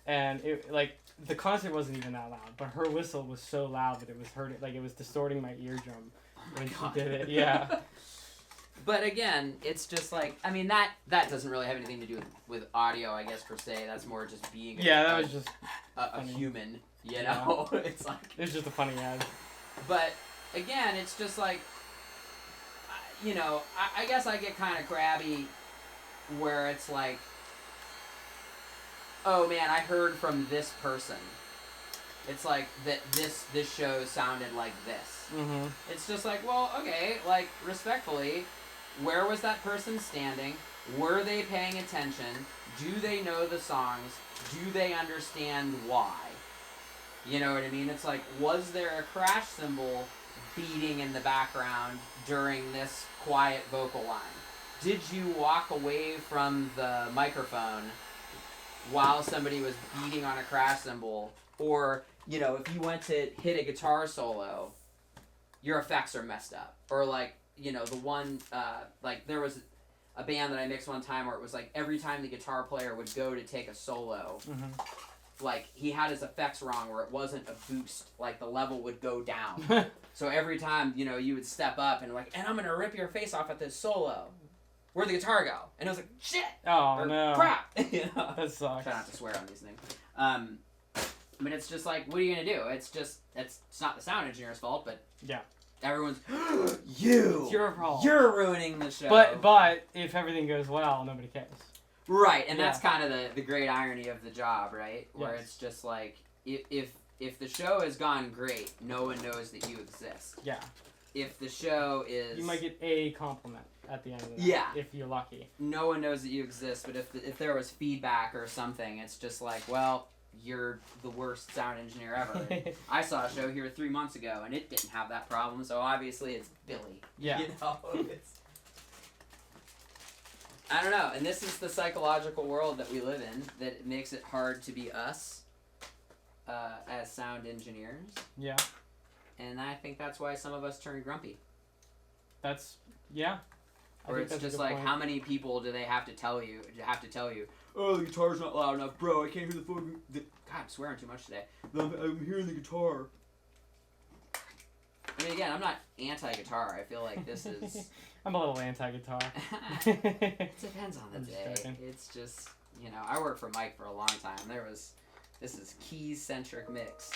B: and the concert wasn't even that loud, but her whistle was so loud that it was hurting, it was distorting my eardrum when she did it. Yeah.
A: But again, it's just that doesn't really have anything to do with audio, I guess, per se. That's more just being
B: that was just
A: a human, It's
B: it's just a funny ad.
A: But again, it's just I guess I get kind of crabby where it's like, oh man, I heard from this person. It's like that this show sounded like this.
B: Mm-hmm.
A: It's just well, okay, respectfully, where was that person standing? Were they paying attention? Do they know the songs? Do they understand why? You know what I mean? It's was there a crash cymbal beating in the background during this quiet vocal line? Did you walk away from the microphone while somebody was beating on a crash cymbal? Or, if you went to hit a guitar solo, your effects are messed up. Or the one, there was a band that I mixed one time where it was every time the guitar player would go to take a solo, he had his effects wrong where it wasn't a boost, the level would go down. So every time, you would step up and and I'm gonna rip your face off at this solo. Where'd the guitar go? And it was shit!
B: Oh, no.
A: Crap!
B: That sucks.
A: Try not to swear on these things. But it's just what are you gonna do? It's not the sound engineer's fault, but
B: yeah.
A: Everyone's,
B: it's your problem.
A: You're ruining the show.
B: But if everything goes well, nobody cares.
A: Right, and that's kind of the great irony of the job, right? Where it's just if the show has gone great, no one knows that you exist.
B: Yeah.
A: If the show is...
B: You might get a compliment at the end of that.
A: Yeah.
B: If you're lucky.
A: No one knows that you exist, but if there was feedback or something, it's just well, you're the worst sound engineer ever. I saw a show here 3 months ago, and it didn't have that problem, so obviously it's Billy.
B: Yeah.
A: I don't know, and this is the psychological world that we live in that makes it hard to be us as sound engineers.
B: Yeah.
A: And I think that's why some of us turn grumpy.
B: Yeah.
A: Or it's just how many people do they have to tell you, oh, the guitar's not loud enough, bro, I can't hear the phone. God, I'm swearing too much today. I'm hearing the guitar. I mean, again, I'm not anti-guitar. I feel like this is...
B: I'm a little anti-guitar.
A: It depends on the day. It's just, I worked for Mike for a long time. This is keys-centric mix.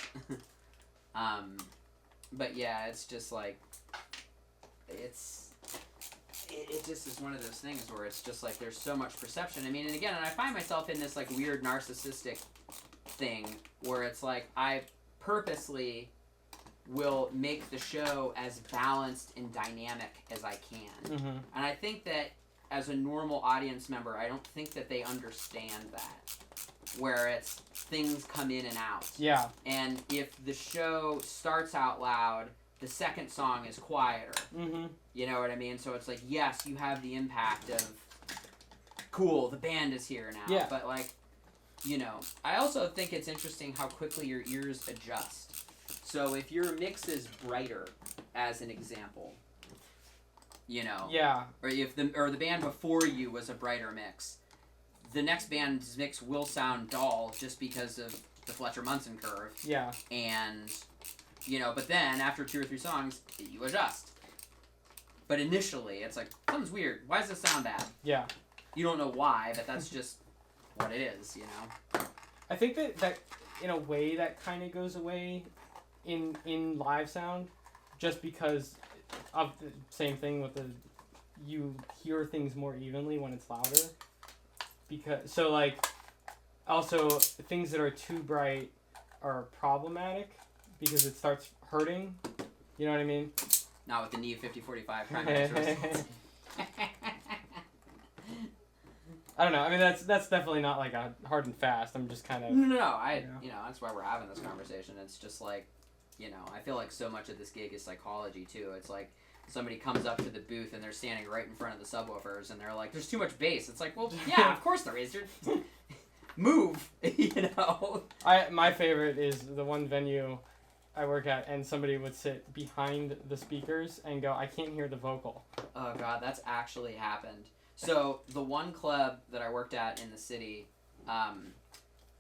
A: But yeah, it's just it just is one of those things where it's just there's so much perception. I mean, and again, I find myself in this weird narcissistic thing where it's I purposely will make the show as balanced and dynamic as I can.
B: Mm-hmm.
A: And I think that as a normal audience member, I don't think that they understand that. Where it's things come in and out.
B: Yeah.
A: And if the show starts out loud, the second song is quieter.
B: Mm-hmm.
A: You know what I mean? So it's yes, you have the impact of, cool, the band is here now.
B: Yeah.
A: But I also think it's interesting how quickly your ears adjust. So if your mix is brighter, as an example, you know.
B: Yeah.
A: Or if the band before you was a brighter mix, the next band's mix will sound dull just because of the Fletcher Munson curve.
B: Yeah.
A: And, you know, but then after 2 or 3 songs, you adjust. But initially, it's like, something's weird. Why does this sound bad?
B: Yeah.
A: You don't know why, but that's just what it is, you know?
B: I think that in a way that kind of goes away in live sound, just because of the same thing with you hear things more evenly when it's louder. Because so like, also things that are too bright are problematic because it starts hurting. You know what I mean?
A: Not with the Neve 5045 primary source.
B: I don't know. I mean, that's definitely not like a hard and fast. I'm just kind of.
A: No.
B: You know,
A: That's why we're having this conversation. It's just like, you know, I feel like so much of this gig is psychology too. It's like somebody comes up to the booth and they're standing right in front of the subwoofers and they're like, "There's too much bass." It's like, well, yeah, of course there is. Move, you know.
B: My favorite is the one venue I work at, and somebody would sit behind the speakers and go, "I can't hear the vocal."
A: Oh God, that's actually happened. So the one club that I worked at in the city,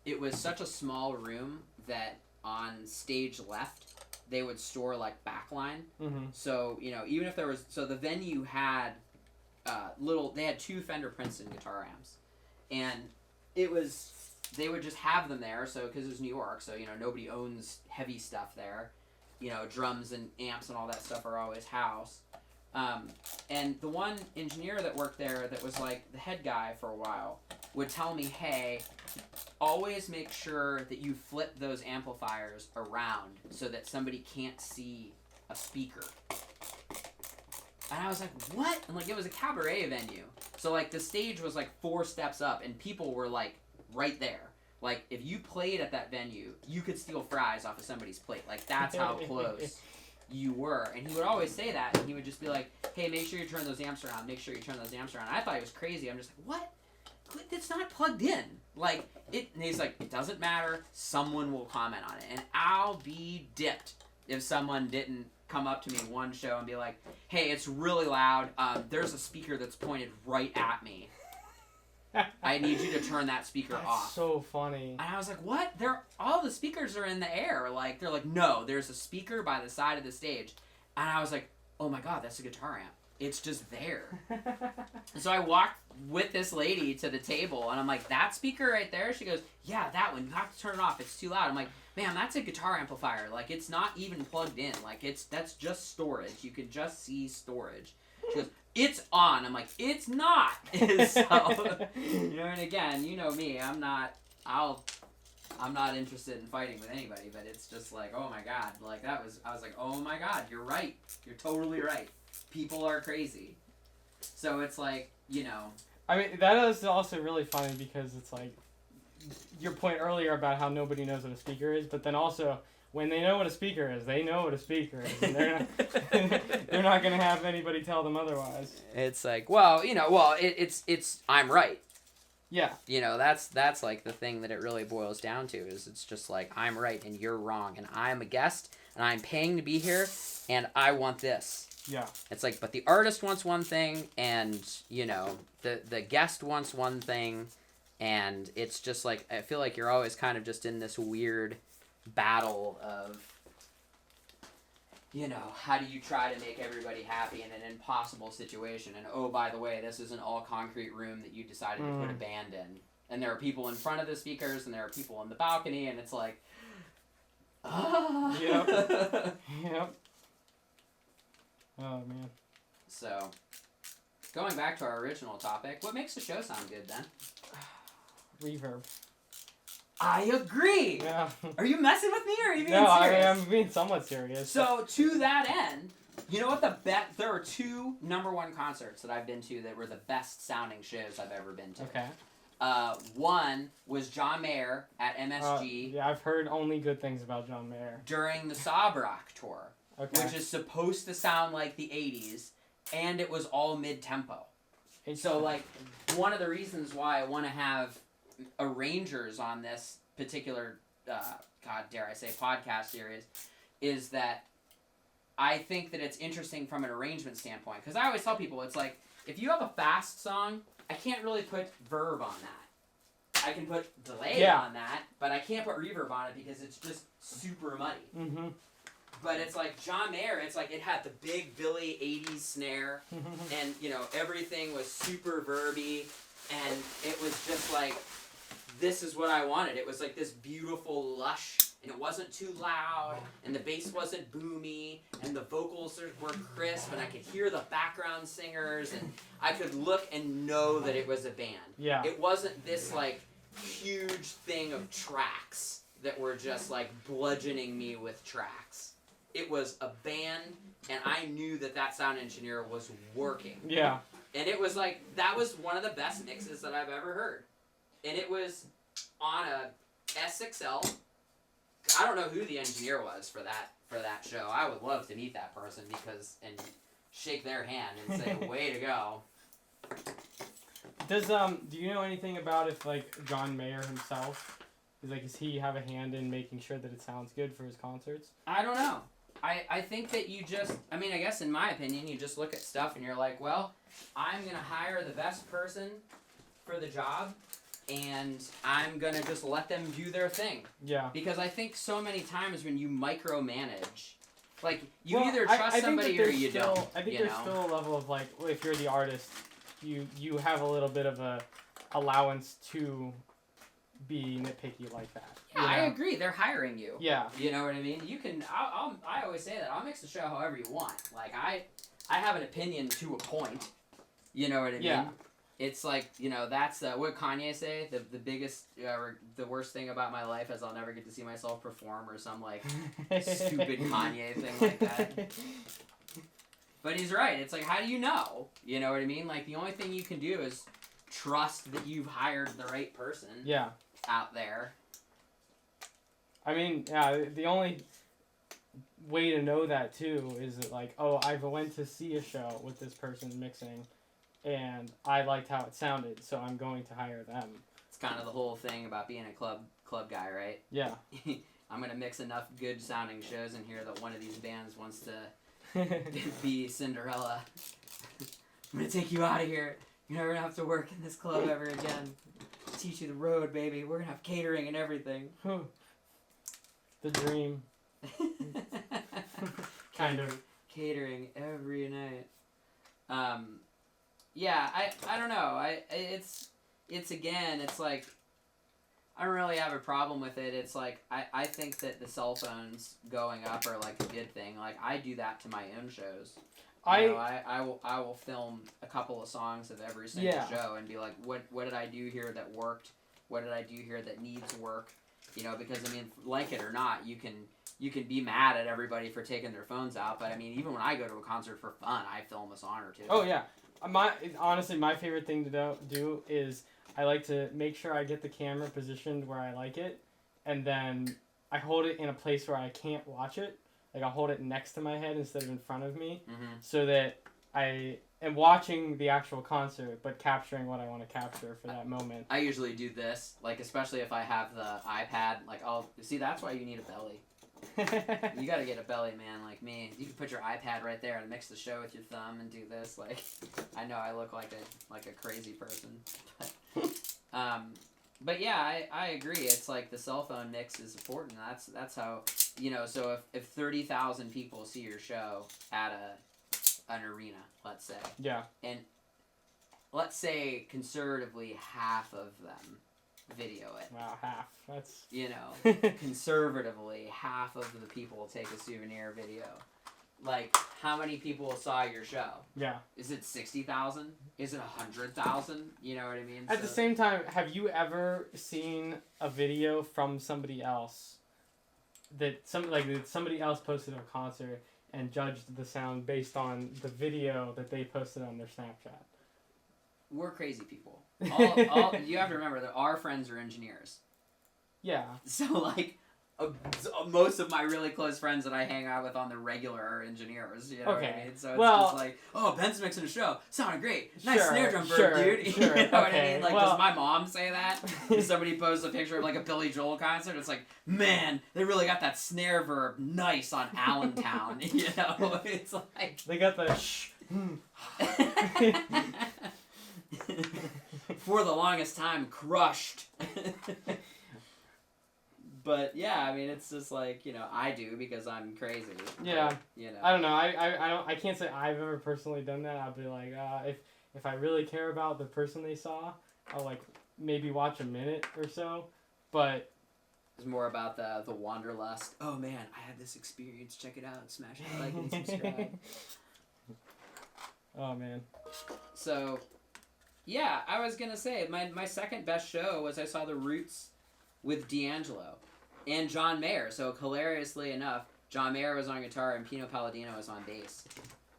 A: it was such a small room that on stage left, they would store like backline.
B: Mm-hmm.
A: So, you know, even if there was, so the venue had they had 2 Fender Princeton guitar amps. And they would just have them there, so, because it was New York, so, you know, nobody owns heavy stuff there. You know, drums and amps and all that stuff are always house. And the one engineer that worked there that was like the head guy for a while would tell me, hey, always make sure that you flip those amplifiers around so that somebody can't see a speaker. And I was like, what? And like, it was a cabaret venue. So like the stage was like 4 steps up and people were like right there. Like if you played at that venue, you could steal fries off of somebody's plate. Like that's how close you were. And he would always say that, and he would just be like, hey, make sure you turn those amps around, make sure you turn those amps around. And I thought he was crazy. I'm just like, what? It's not plugged in. Like, and he's like, it doesn't matter, someone will comment on it. And I'll be dipped if someone didn't come up to me in one show and be like, hey, it's really loud, there's a speaker that's pointed right at me. I need you to turn that speaker off.
B: That's so funny.
A: And I was like, what? All the speakers are in the air. Like, they're like, no, there's a speaker by the side of the stage. And I was like, oh my God, that's a guitar amp. It's just there. And so I walked with this lady to the table, and I'm like, that speaker right there? She goes, yeah, that one. You have to turn it off. It's too loud. I'm like, man, that's a guitar amplifier. Like, it's not even plugged in. Like, that's just storage. You can just see storage. She goes, it's on. I'm like, it's not. So, you know, and again, you know me. I'm not interested in fighting with anybody, but it's just like, oh my God. Like, I was like, oh my God, you're right. You're totally right. People are crazy. So it's like, you know.
B: I mean, that is also really funny because it's like your point earlier about how nobody knows what a speaker is, but then also when they know what a speaker is, they know what a speaker is. And they're not going to have anybody tell them otherwise.
A: It's like, well, you know, it's I'm right.
B: Yeah.
A: You know, that's like the thing that it really boils down to is it's just like, I'm right and you're wrong, and I'm a guest and I'm paying to be here and I want this.
B: Yeah.
A: It's like, but the artist wants one thing, and, you know, the guest wants one thing, and it's just like, I feel like you're always kind of just in this weird battle of, you know, how do you try to make everybody happy in an impossible situation, and oh, by the way, this is an all-concrete room that you decided to put a band in, and there are people in front of the speakers, and there are people on the balcony, and it's like, ah.
B: Yep. Yep. Oh, man.
A: So, going back to our original topic, what makes the show sound good then?
B: Reverb.
A: I agree!
B: Yeah.
A: Are you messing with me or are you being
B: No,
A: serious?
B: I'm being somewhat serious.
A: So, to that end, you know what there are 2 #1 concerts that I've been to that were the best sounding shows I've ever been to.
B: Okay.
A: One was John Mayer at MSG.
B: Yeah, I've heard only good things about John Mayer.
A: During the Sob Rock tour.
B: Okay.
A: Which is supposed to sound like the 80s, and it was all mid-tempo. So, like, one of the reasons why I want to have arrangers on this particular, God dare I say, podcast series, is that I think that it's interesting from an arrangement standpoint. Because I always tell people, it's like, if you have a fast song, I can't really put verb on that. I can put delay on that, but I can't put reverb on it because it's just super muddy.
B: Mm-hmm.
A: But it's like John Mayer, it's like it had the big Billy 80s snare, and, you know, everything was super verby, and it was just like, this is what I wanted. It was like this beautiful lush, and it wasn't too loud, and the bass wasn't boomy, and the vocals were crisp, and I could hear the background singers, and I could look and know that it was a band.
B: Yeah.
A: It wasn't this, like, huge thing of tracks that were just, like, bludgeoning me with tracks. It was a band, and I knew that that sound engineer was working.
B: Yeah.
A: And it was like, that was one of the best mixes that I've ever heard. And it was on a S6L. I don't know who the engineer was for that show. I would love to meet that person and shake their hand and say, way to go.
B: Does do you know anything about if like John Mayer himself does he have a hand in making sure that it sounds good for his concerts?
A: I don't know. I think that you just, I mean, I guess in my opinion, you just look at stuff and you're like, well, I'm going to hire the best person for the job, and I'm going to just let them do their thing.
B: Yeah.
A: Because I think so many times when you micromanage, like, you
B: Well,
A: either trust
B: I think
A: somebody
B: that
A: or
B: there's
A: you
B: still,
A: don't.
B: I think
A: you
B: there's
A: know?
B: still a level of like, if you're the artist, you have a little bit of a allowance to be nitpicky like that.
A: Yeah,
B: you know?
A: I agree. They're hiring you.
B: Yeah.
A: You know what I mean? You can. I always say that I'll mix the show however you want. Like I have an opinion to a point. You know what I mean?
B: Yeah.
A: It's like, you know, that's what Kanye say. The biggest, the worst thing about my life is I'll never get to see myself perform, or some like stupid Kanye thing like that. But he's right. It's like, how do you know? You know what I mean? Like, the only thing you can do is trust that you've hired the right person.
B: Yeah.
A: Out there.
B: I mean, yeah, the only way to know that too is that like, oh, I went to see a show with this person mixing, and I liked how it sounded, so I'm going to hire them.
A: It's kind of the whole thing about being a club guy, right?
B: Yeah.
A: I'm gonna mix enough good sounding shows in here that one of these bands wants to be Cinderella. I'm gonna take you out of here. You're never gonna have to work in this club ever again. Teach you the road, baby. We're gonna have catering and everything.
B: The dream. Kind of.
A: Catering every night. Yeah, I don't know. It's again, it's like, I don't really have a problem with it. It's like, I think that the cell phones going up are like a good thing. Like, I do that to my own shows. I will film a couple of songs of every single show and be like, what did I do here that worked? What did I do here that needs work? You know, because I mean, like it or not, you can be mad at everybody for taking their phones out, but I mean, even when I go to a concert for fun, I film a song or two.
B: Oh yeah, honestly, my favorite thing to do is I like to make sure I get the camera positioned where I like it, and then I hold it in a place where I can't watch it. Like, I'll hold it next to my head instead of in front of me, so that I am watching the actual concert, but capturing what I want to capture for that moment.
A: I usually do this, like, especially if I have the iPad. Like, that's why you need a belly. You gotta get a belly man like me. You can put your iPad right there and mix the show with your thumb and do this. Like, I know I look like a crazy person, but yeah, I agree. It's like the cell phone mix is important. That's how, you know. So if 30,000 people see your show at an arena, let's say,
B: yeah,
A: and let's say conservatively half of them video it.
B: Wow, half. That's,
A: you know, conservatively half of the people will take a souvenir video. Like, how many people saw your show?
B: Yeah.
A: Is it 60,000? Is it 100,000? You know what I mean?
B: At the same time, have you ever seen a video from somebody else that somebody else posted a concert and judged the sound based on the video that they posted on their Snapchat?
A: We're crazy people. You have to remember that our friends are engineers.
B: Yeah.
A: So, like, most of my really close friends that I hang out with on the regular are engineers. You know what I mean? So it's
B: well,
A: just like, oh, Ben's mixing a show. Sounded great. Nice
B: Sure,
A: snare drum
B: sure,
A: bird, dude.
B: sure,
A: You know what I
B: okay,
A: mean? Like,
B: well-
A: does my mom say that? If somebody posts a picture of like a Billy Joel concert, it's like, man, they really got that snare verb nice on Allentown. You know? It's like.
B: They got the shh.
A: For the longest time, crushed. But yeah, I mean, it's just like, you know, I do because I'm crazy.
B: Yeah.
A: But, you know.
B: I don't know. I can't say I've ever personally done that. I'll be like, if I really care about the person they saw, I'll like maybe watch a minute or so. But
A: It's more about the wanderlust. Oh man, I had this experience. Check it out. Smash that like and subscribe.
B: Oh man.
A: So, yeah, I was gonna say my second best show was I saw The Roots with D'Angelo and John Mayer. So hilariously enough, John Mayer was on guitar and Pino Palladino was on bass.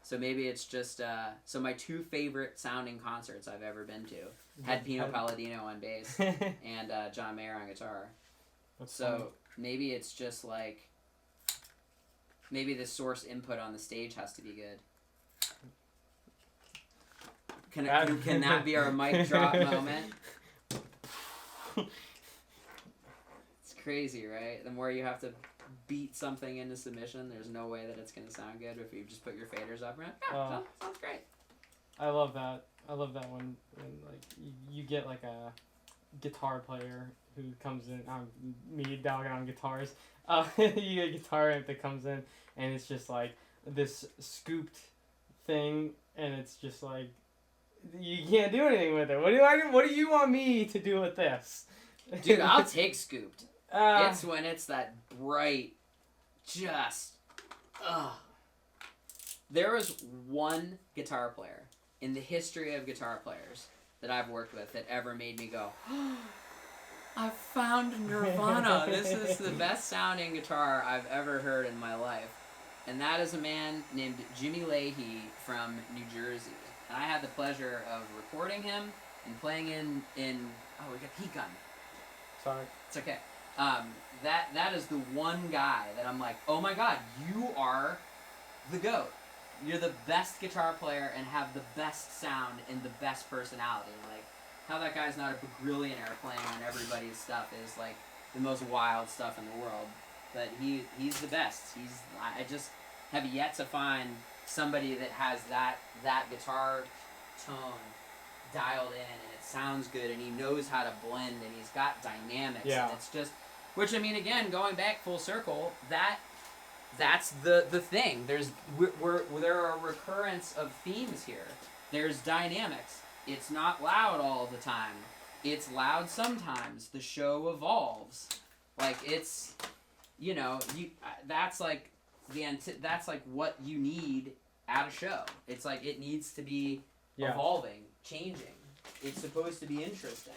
A: So maybe it's just so my two favorite sounding concerts I've ever been to had Pino Palladino on bass and John Mayer on guitar.
B: That's
A: So
B: funny.
A: maybe it's just like maybe the source input on the stage has to be good. Can that be our mic drop moment? It's crazy, right? The more you have to beat something into submission, there's no way that it's going to sound good if you just put your faders up. Right? Yeah, sounds great.
B: I love that. I love that when like you get like a guitar player who comes in. Me dogging on guitars. You get a guitar amp that comes in and it's just like this scooped thing, and it's just like you can't do anything with it. What do you want me to do with this?
A: Dude, I'll take scooped.
B: Uh,
A: It's when it's that bright, just, ugh. There was one guitar player in the history of guitar players that I've worked with that ever made me go, I found Nirvana. This is the best sounding guitar I've ever heard in my life. And that is a man named Jimmy Leahy from New Jersey. And I had the pleasure of recording him and playing in we got Heat Gun.
B: Sorry.
A: It's okay. That is the one guy that I'm like, oh my god, you are the GOAT. You're the best guitar player and have the best sound and the best personality. Like, how that guy's not a billionaire playing on everybody's stuff is like the most wild stuff in the world. But he's the best. I just have yet to find somebody that has that guitar tone dialed in and it sounds good and he knows how to blend and he's got dynamics.
B: Yeah.
A: And it's just, which I mean, again, going back full circle, that's the thing. There are a recurrence of themes here. There's dynamics. It's not loud all the time. It's loud sometimes. The show evolves. Like it's, you know, that's like that's like what you need at a show. It's like it needs to be evolving, changing. It's supposed to be interesting.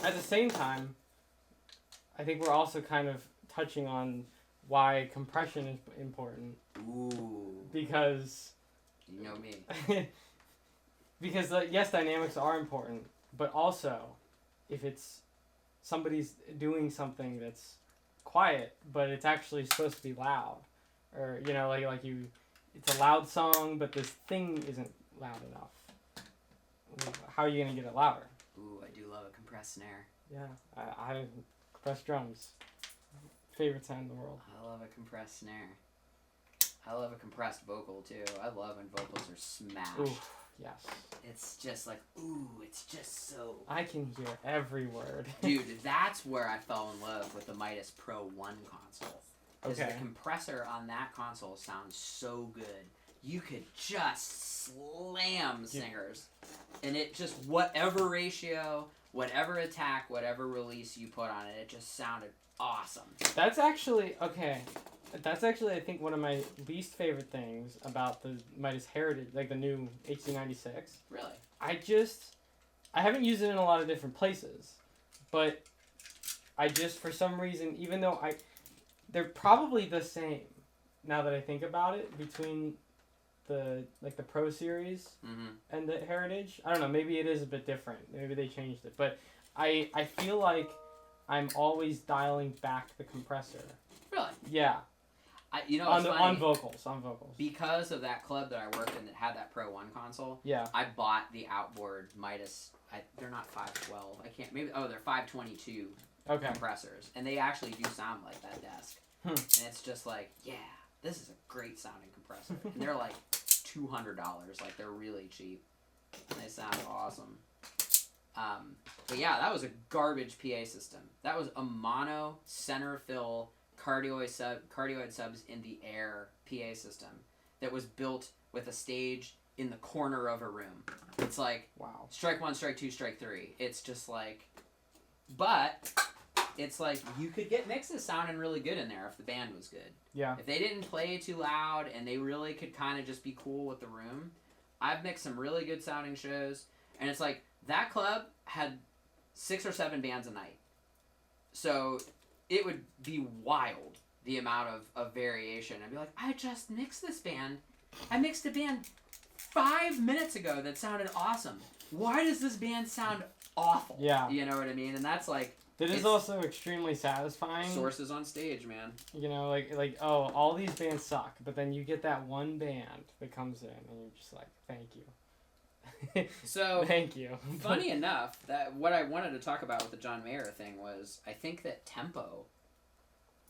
B: At the same time, I think we're also kind of touching on why compression is important.
A: Ooh.
B: Because
A: You know me.
B: because yes, dynamics are important, but also if it's somebody's doing something that's quiet, but it's actually supposed to be loud, or you know, like it's a loud song, but this thing isn't loud enough. How are you gonna get it louder?
A: Ooh, I do love a compressed snare.
B: Yeah, I compressed drums. Favorite sound in the world.
A: I love a compressed snare. I love a compressed vocal too. I love when vocals are smashed.
B: Ooh, yes.
A: It's just like, ooh, it's just so...
B: I can hear every word.
A: Dude, that's where I fell in love with the Midas Pro 1 console. Because
B: Okay.
A: the compressor on that console sounds so good. You could just slam singers. And it just, whatever ratio, whatever attack, whatever release you put on it, it just sounded awesome.
B: That's actually, okay. That's actually, I think, one of my least favorite things about the Midas Heritage, like the new HC96.
A: Really?
B: I haven't used it in a lot of different places, but I just, for some reason, even though they're probably the same, now that I think about it, between the Pro Series
A: Mm-hmm.
B: and the Heritage. I don't know. Maybe it is a bit different. Maybe they changed it. But I feel like I'm always dialing back the compressor.
A: Really?
B: Yeah.
A: You know,
B: On
A: it's funny.
B: on vocals.
A: Because of that club that I worked in that had that Pro 1 console,
B: Yeah.
A: I bought the outboard Midas. They're not 512. I can't. Maybe. Oh, they're 522
B: Okay.
A: compressors, and they actually do sound like that desk.
B: Hmm.
A: And it's just like, yeah, this is a great sounding compressor. And they're like $200. Like they're really cheap. And they sound awesome. But yeah, that was a garbage PA system. That was a mono center fill cardioid subs in the air PA system that was built with a stage in the corner of a room. It's like
B: Wow.
A: strike 1, strike 2, strike 3. It's just like, but it's like you could get mixes sounding really good in there if the band was good.
B: Yeah.
A: If they didn't play too loud and they really could kind of just be cool with the room. I've mixed some really good sounding shows, and it's like that club had 6 or 7 bands a night. So it would be wild, the amount of variation. I'd be like, I just mixed this band. I mixed a band 5 minutes ago that sounded awesome. Why does this band sound awful?
B: Yeah.
A: You know what I mean? And that's like
B: That is
A: It's-
B: also extremely satisfying.
A: sources on stage, man.
B: You know, like oh, all these bands suck, but then you get that one band that comes in, and you're just like, thank you.
A: So
B: Thank you.
A: funny enough, that what I wanted to talk about with the John Mayer thing was I think that tempo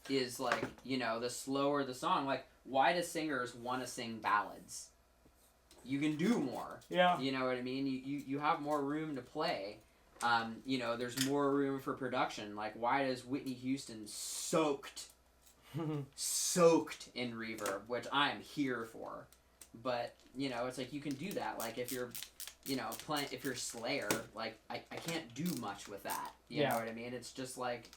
A: is like, you know, the slower the song. Like, why do singers want to sing ballads? You can do more.
B: Yeah.
A: You know what I mean? You have more room to play. You know, there's more room for production. Like, why does Whitney Houston soaked in reverb, which I'm here for? But, you know, it's like you can do that. Like, if you're, you know, if you're Slayer, like, I can't do much with that. You know what I mean? It's just like,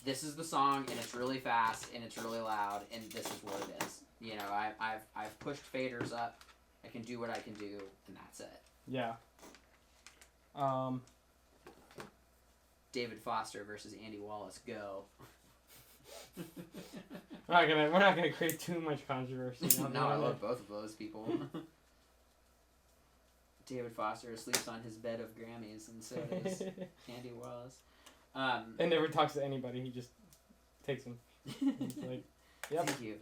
A: this is the song, and it's really fast, and it's really loud, and this is what it is. You know, I've pushed faders up. I can do what I can do, and that's it.
B: Yeah.
A: David Foster versus Andy Wallace, go.
B: We're not gonna create too much controversy.
A: No, I love both of those people. David Foster sleeps on his bed of Grammys, and so does Andy Wallace.
B: And never talks to anybody. He just takes them. He's like, yep.
A: Thank you.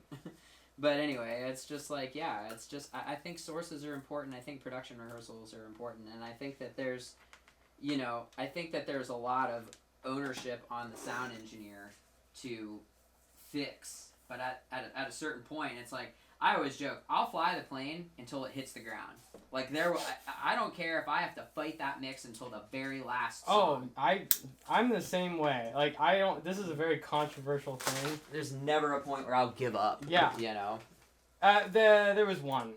A: But anyway, it's just like, yeah, it's just, I think sources are important. I think production rehearsals are important. And I think that there's, you know, I think that there's a lot of ownership on the sound engineer to fix. But at a certain point, it's like, I always joke, I'll fly the plane until it hits the ground. Like, I don't care if I have to fight that mix until the very last song.
B: Oh, I'm the same way. Like, this is a very controversial thing.
A: There's never a point where I'll give up.
B: Yeah.
A: You know?
B: There was one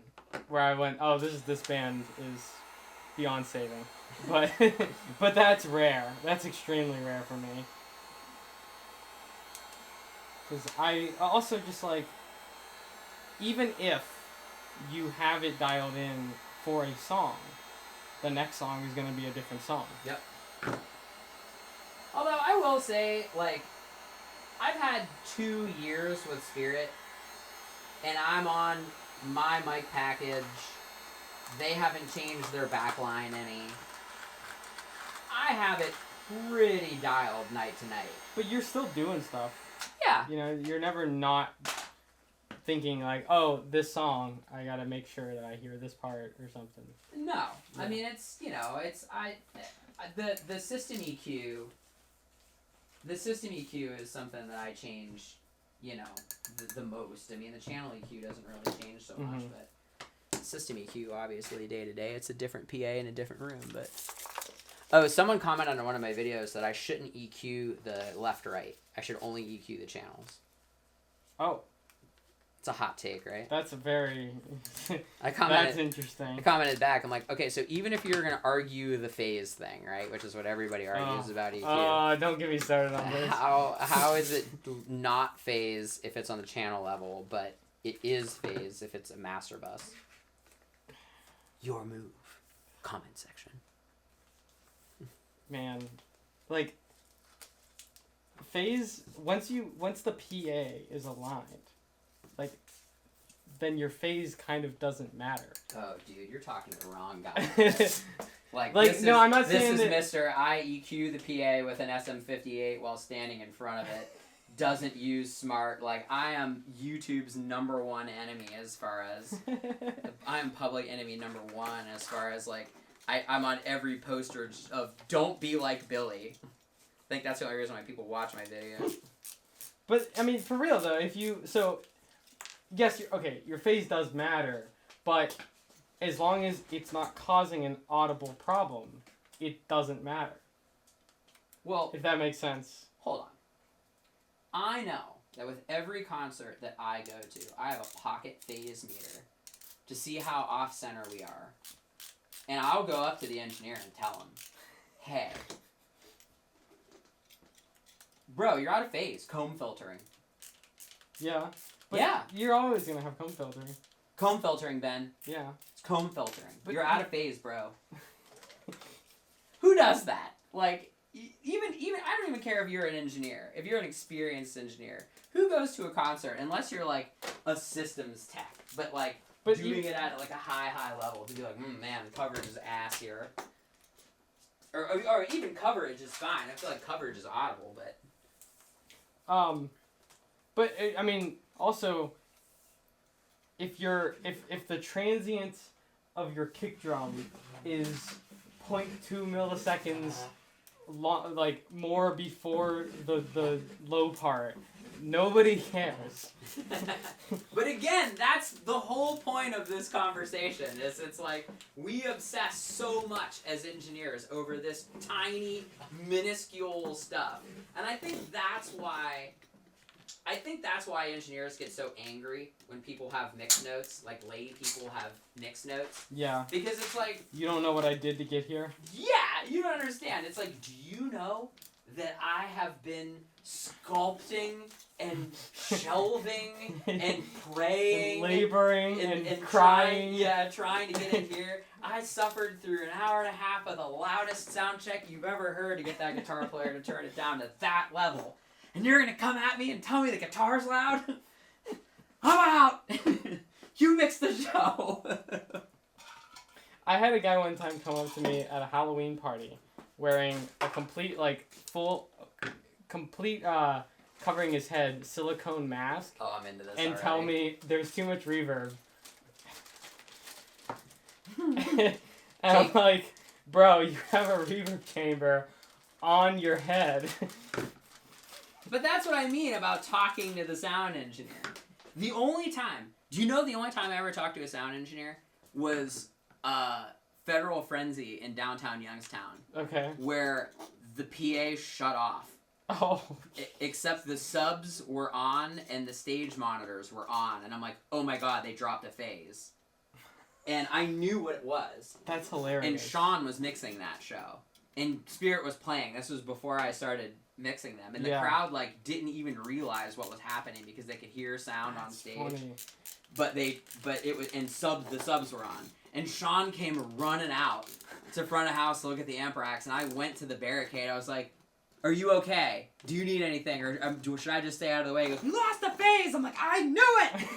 B: where I went, oh, this band is beyond saving. But, but that's rare. That's extremely rare for me. Because I also just like, even if you have it dialed in for a song, the next song is going to be a different song.
A: Yep. Although I will say, like, I've had 2 years with Spirit, and I'm on my mic package. They haven't changed their backline any. I have it pretty dialed night to night.
B: But you're still doing stuff.
A: Yeah.
B: You know, you're never not thinking like, oh, this song, I gotta make sure that I hear this part or something.
A: No,
B: Yeah.
A: I mean it's the system EQ. The system EQ is something that I change, you know, the most. I mean the channel EQ doesn't really change so much, but system EQ obviously day to day it's a different PA in a different room. But someone commented on one of my videos that I shouldn't EQ the left right. I should only EQ the channels.
B: Oh.
A: It's a hot take, right?
B: That's a very...
A: That's
B: interesting.
A: I commented back. I'm like, okay, so even if you're going to argue the phase thing, right, which is what everybody argues about EQ.
B: Oh, don't get me started on this.
A: How is it not phase if it's on the channel level, but it is phase if it's a master bus? Your move. Comment section.
B: Man, like, phase, once the PA is aligned, like, then your phase kind of doesn't matter.
A: Oh, dude, you're talking to the wrong guy. Like this
B: no,
A: is,
B: I'm not
A: this
B: saying
A: is
B: that.
A: Mr. IEQ the PA with an SM58 while standing in front of it. Doesn't use smart. Like, I am YouTube's #1 enemy as far as... I am public enemy #1 as far as, like... I'm on every poster of don't be like Billy. I think that's the only reason why people watch my video.
B: But, I mean, for real, though, if you... So, yes, your phase does matter, but as long as it's not causing an audible problem, it doesn't matter.
A: Well,
B: If that makes sense.
A: hold on. I know that with every concert that I go to, I have a pocket phase meter to see how off-center we are. And I'll go up to the engineer and tell him, hey, bro, you're out of phase. Comb filtering.
B: Yeah. But
A: Yeah.
B: You're always going to have comb filtering.
A: Comb filtering, Ben.
B: Yeah.
A: It's comb filtering.
B: But
A: You're out of phase, bro. Who does that? Like, even I don't even care if you're an engineer. If you're an experienced engineer, who goes to a concert unless you're like a systems tech, but doing it at like a high level to be like, man, the coverage is ass here. Or even coverage is fine. I feel like coverage is audible, but
B: But I mean, also, if the transient of your kick drum is 0.2 milliseconds like more before the low part, nobody cares.
A: But again, that's the whole point of this conversation. Is it's like we obsess so much as engineers over this tiny, minuscule stuff, and I think that's why engineers get so angry when people have mixed notes, like lay people have mixed notes.
B: Yeah.
A: Because it's like,
B: You don't know what I did to get here?
A: yeah, you don't understand. It's like, do you know that I have been sculpting and shelving and praying
B: And laboring and crying.
A: trying to get in here. I suffered through an hour and a half of the loudest sound check you've ever heard to get that guitar player to turn it down to that level. And you're gonna come at me and tell me the guitar's loud? I'm out! You mix the show!
B: I had a guy one time come up to me at a Halloween party wearing a complete, covering his head, silicone mask,
A: Oh, I'm into this
B: and
A: already.
B: tell me there's too much reverb. And I'm like, bro, you have a reverb chamber on your head.
A: But that's what I mean about talking to the sound engineer. The only time I ever talked to a sound engineer was Federal Frenzy in downtown Youngstown,
B: Okay.
A: where the PA shut off.
B: Oh.
A: Except the subs were on and the stage monitors were on. And I'm like, oh my god, they dropped a phase. And I knew what it was.
B: That's hilarious.
A: And Sean was mixing that show. And Spirit was playing. This was before I started mixing them. And the crowd didn't even realize what was happening because they could hear sound on stage.
B: Funny.
A: The subs were on. And Sean came running out to front of house to look at the amp racks, and I went to the barricade. I was like, "Are you okay? Do you need anything, or should I just stay out of the way?" He goes, "You lost the phase." I'm like, "I knew it."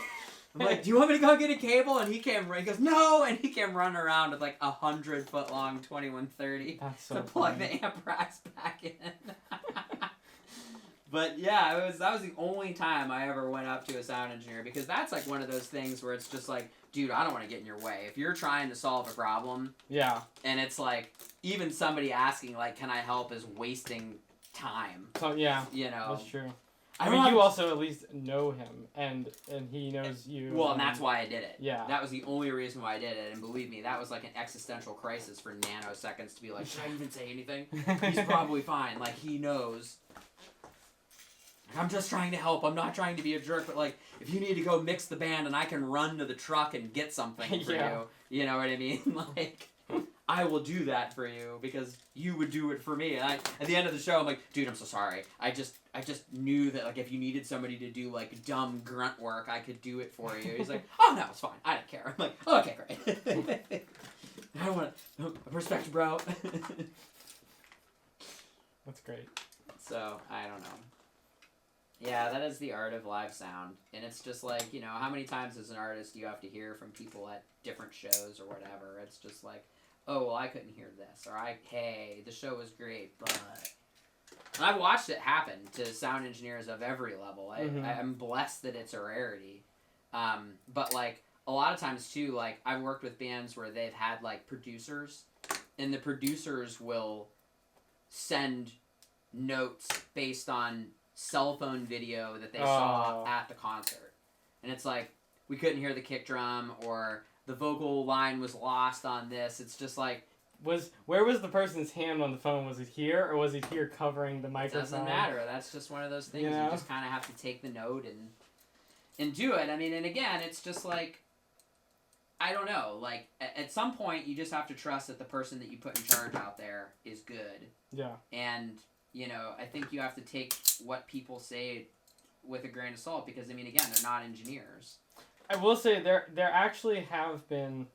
A: I'm like, "Do you want me to go get a cable?" And he goes, "No," and he came running around with like 100-foot long 2130
B: That's so
A: to plug
B: funny.
A: the amp racks back in. But yeah, that was the only time I ever went up to a sound engineer, because that's like one of those things where it's just like, dude, I don't want to get in your way. If you're trying to solve a problem,
B: Yeah.
A: and it's like, even somebody asking like, can I help, is wasting time.
B: So yeah,
A: You know.
B: that's true.
A: I
B: I
A: don't
B: mean, you
A: have-
B: also at least know him, and he knows you.
A: Well, and that's why I did it.
B: Yeah.
A: That was the only reason why I did it, and believe me, that was like an existential crisis for nanoseconds to be like, should I even say anything? He's probably fine. Like, he knows. I'm just trying to help. I'm not trying to be a jerk, but like, if you need to go mix the band and I can run to the truck and get something for
B: Yeah.
A: you know what I mean? Like, I will do that for you because you would do it for me. And at the end of the show, I'm like, dude, I'm so sorry. I just knew that like if you needed somebody to do like dumb grunt work, I could do it for you. He's like, oh no, it's fine. I don't care. I'm like, oh, okay, great. I don't want to respect, bro.
B: That's great.
A: So I don't know. Yeah, that is the art of live sound. And it's just like, you know, how many times as an artist do you have to hear from people at different shows or whatever? It's just like, oh, well, I couldn't hear this. Or, hey, the show was great, but... And I've watched it happen to sound engineers of every level. I'm blessed that it's a rarity. But, like, a lot of times, too, like, I've worked with bands where they've had, like, producers. And the producers will send notes based on cell phone video that they saw at the concert. And it's like, we couldn't hear the kick drum, or the vocal line was lost on this. It's just like...
B: Where was the person's hand on the phone? Was it here, or was it here covering the microphone?
A: It doesn't matter. That's just one of those things.
B: Yeah.
A: You just kind of have to take the note and do it. I mean, and again, it's just like, I don't know. Like, at some point, you just have to trust that the person that you put in charge out there is good.
B: Yeah.
A: And... You know, I think you have to take what people say with a grain of salt because, I mean, again, they're not engineers.
B: I will say there actually have been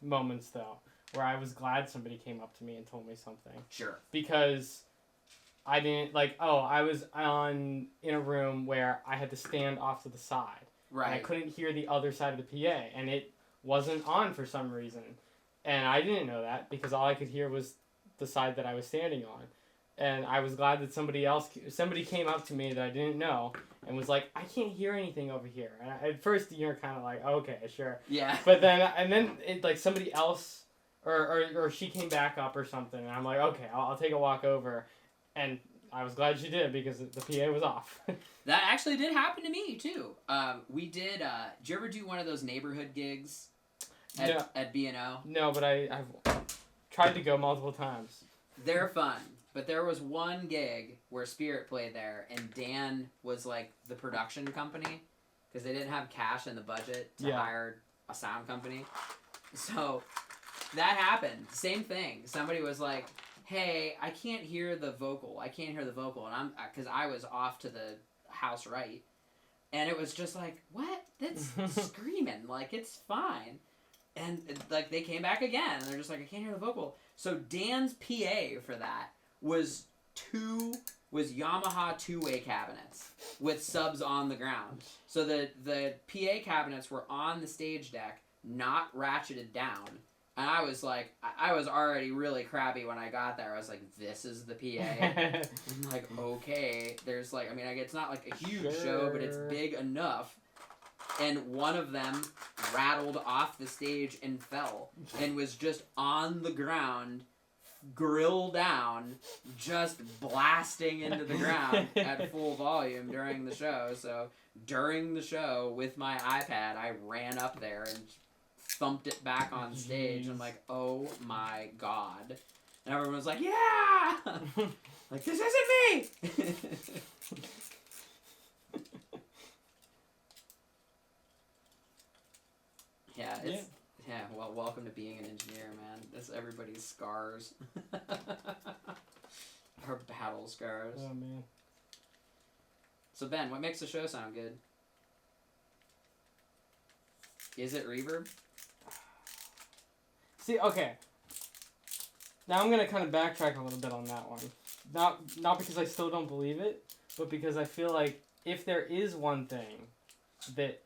B: moments, though, where I was glad somebody came up to me and told me something.
A: Sure.
B: Because I didn't, like, I was in a room where I had to stand off to the side.
A: Right.
B: And I couldn't hear the other side of the PA, and it wasn't on for some reason. And I didn't know that because all I could hear was the side that I was standing on. And I was glad that somebody came up to me that I didn't know and was like, I can't hear anything over here. And at first, you're kind of like, okay, sure.
A: Yeah.
B: But then it, like, somebody else, or she came back up or something, and I'm like, okay, I'll take a walk over. And I was glad she did because the PA was off.
A: That actually did happen to me, too. We did, did you ever do one of those neighborhood gigs at B&O?
B: No, but I've tried to go multiple times.
A: They're fun. But there was one gig where Spirit played there, and Dan was, like, the production company, because they didn't have cash in the budget to hire a sound company. So, that happened. Same thing. Somebody was like, hey, I can't hear the vocal. And because I was off to the house right. And it was just like, what? That's screaming. Like, it's fine. And, like, they came back again, and they're just like, I can't hear the vocal. So, Dan's PA for that was Yamaha two-way cabinets with subs on the ground. So the PA cabinets were on the stage deck, not ratcheted down. And I was like, I was already really crabby when I got there. I was like, this is the PA. I'm like, okay. There's like, I mean, it's not like a huge show, but it's big enough. And one of them rattled off the stage and fell and was just on the ground, grill down, just blasting into the ground at full volume during the show. So during the show with my iPad, I ran up there and thumped it back on stage. I'm like, oh my god. And everyone was like, yeah! Like, this isn't me! Yeah, well, welcome to being an engineer, man. That's everybody's scars. Our battle scars.
B: Oh, man.
A: So, Ben, what makes the show sound good? Is it reverb?
B: See, okay. Now I'm going to kind of backtrack a little bit on that one. Not because I still don't believe it, but because I feel like if there is one thing that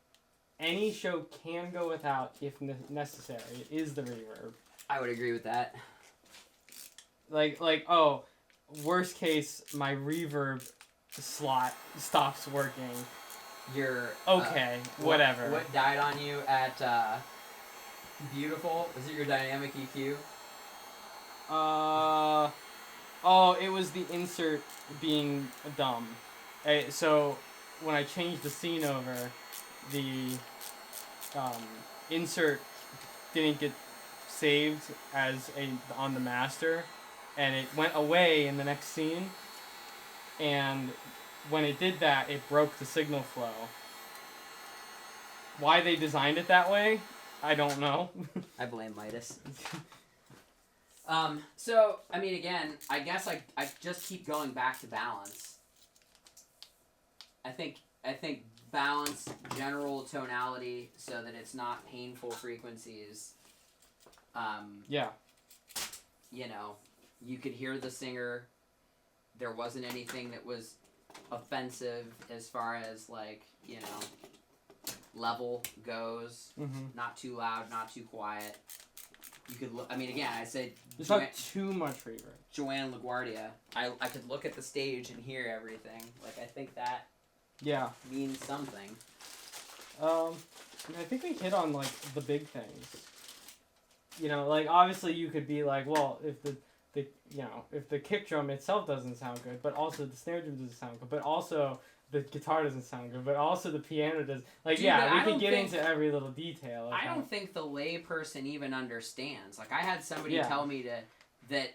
B: any show can go without if necessary, it is the reverb.
A: I would agree with that.
B: Like, worst case, my reverb slot stops working.
A: You're...
B: okay, whatever.
A: What died on you at Beautiful? Was it your dynamic EQ?
B: It was the insert being dumb. So, when I changed the scene over, the insert didn't get saved on the master, and it went away in the next scene, and when it did that, it broke the signal flow. Why they designed it that way, I don't know.
A: I blame Midas. So, I mean, again, I guess I just keep going back to balance. I think balance, general tonality, so that it's not painful frequencies.
B: Yeah.
A: You know, you could hear the singer. There wasn't anything that was offensive as far as like, you know, level goes.
B: Mm-hmm.
A: Not too loud, not too quiet. You could look. I mean, again, I say
B: There's not too much reverb.
A: Joanne LaGuardia. I could look at the stage and hear everything. Like, I think that
B: Yeah.
A: means something.
B: I think we hit on like the big things. You know, like obviously you could be like, well, if the you know, if the kick drum itself doesn't sound good, but also the snare drum doesn't sound good, but also the guitar doesn't sound good, but also the piano does. Like,
A: Dude,
B: yeah,
A: I
B: we could
A: don't
B: get
A: think-
B: into every little detail.
A: I don't think the layperson even understands. Like, I had somebody
B: Yeah.
A: tell me that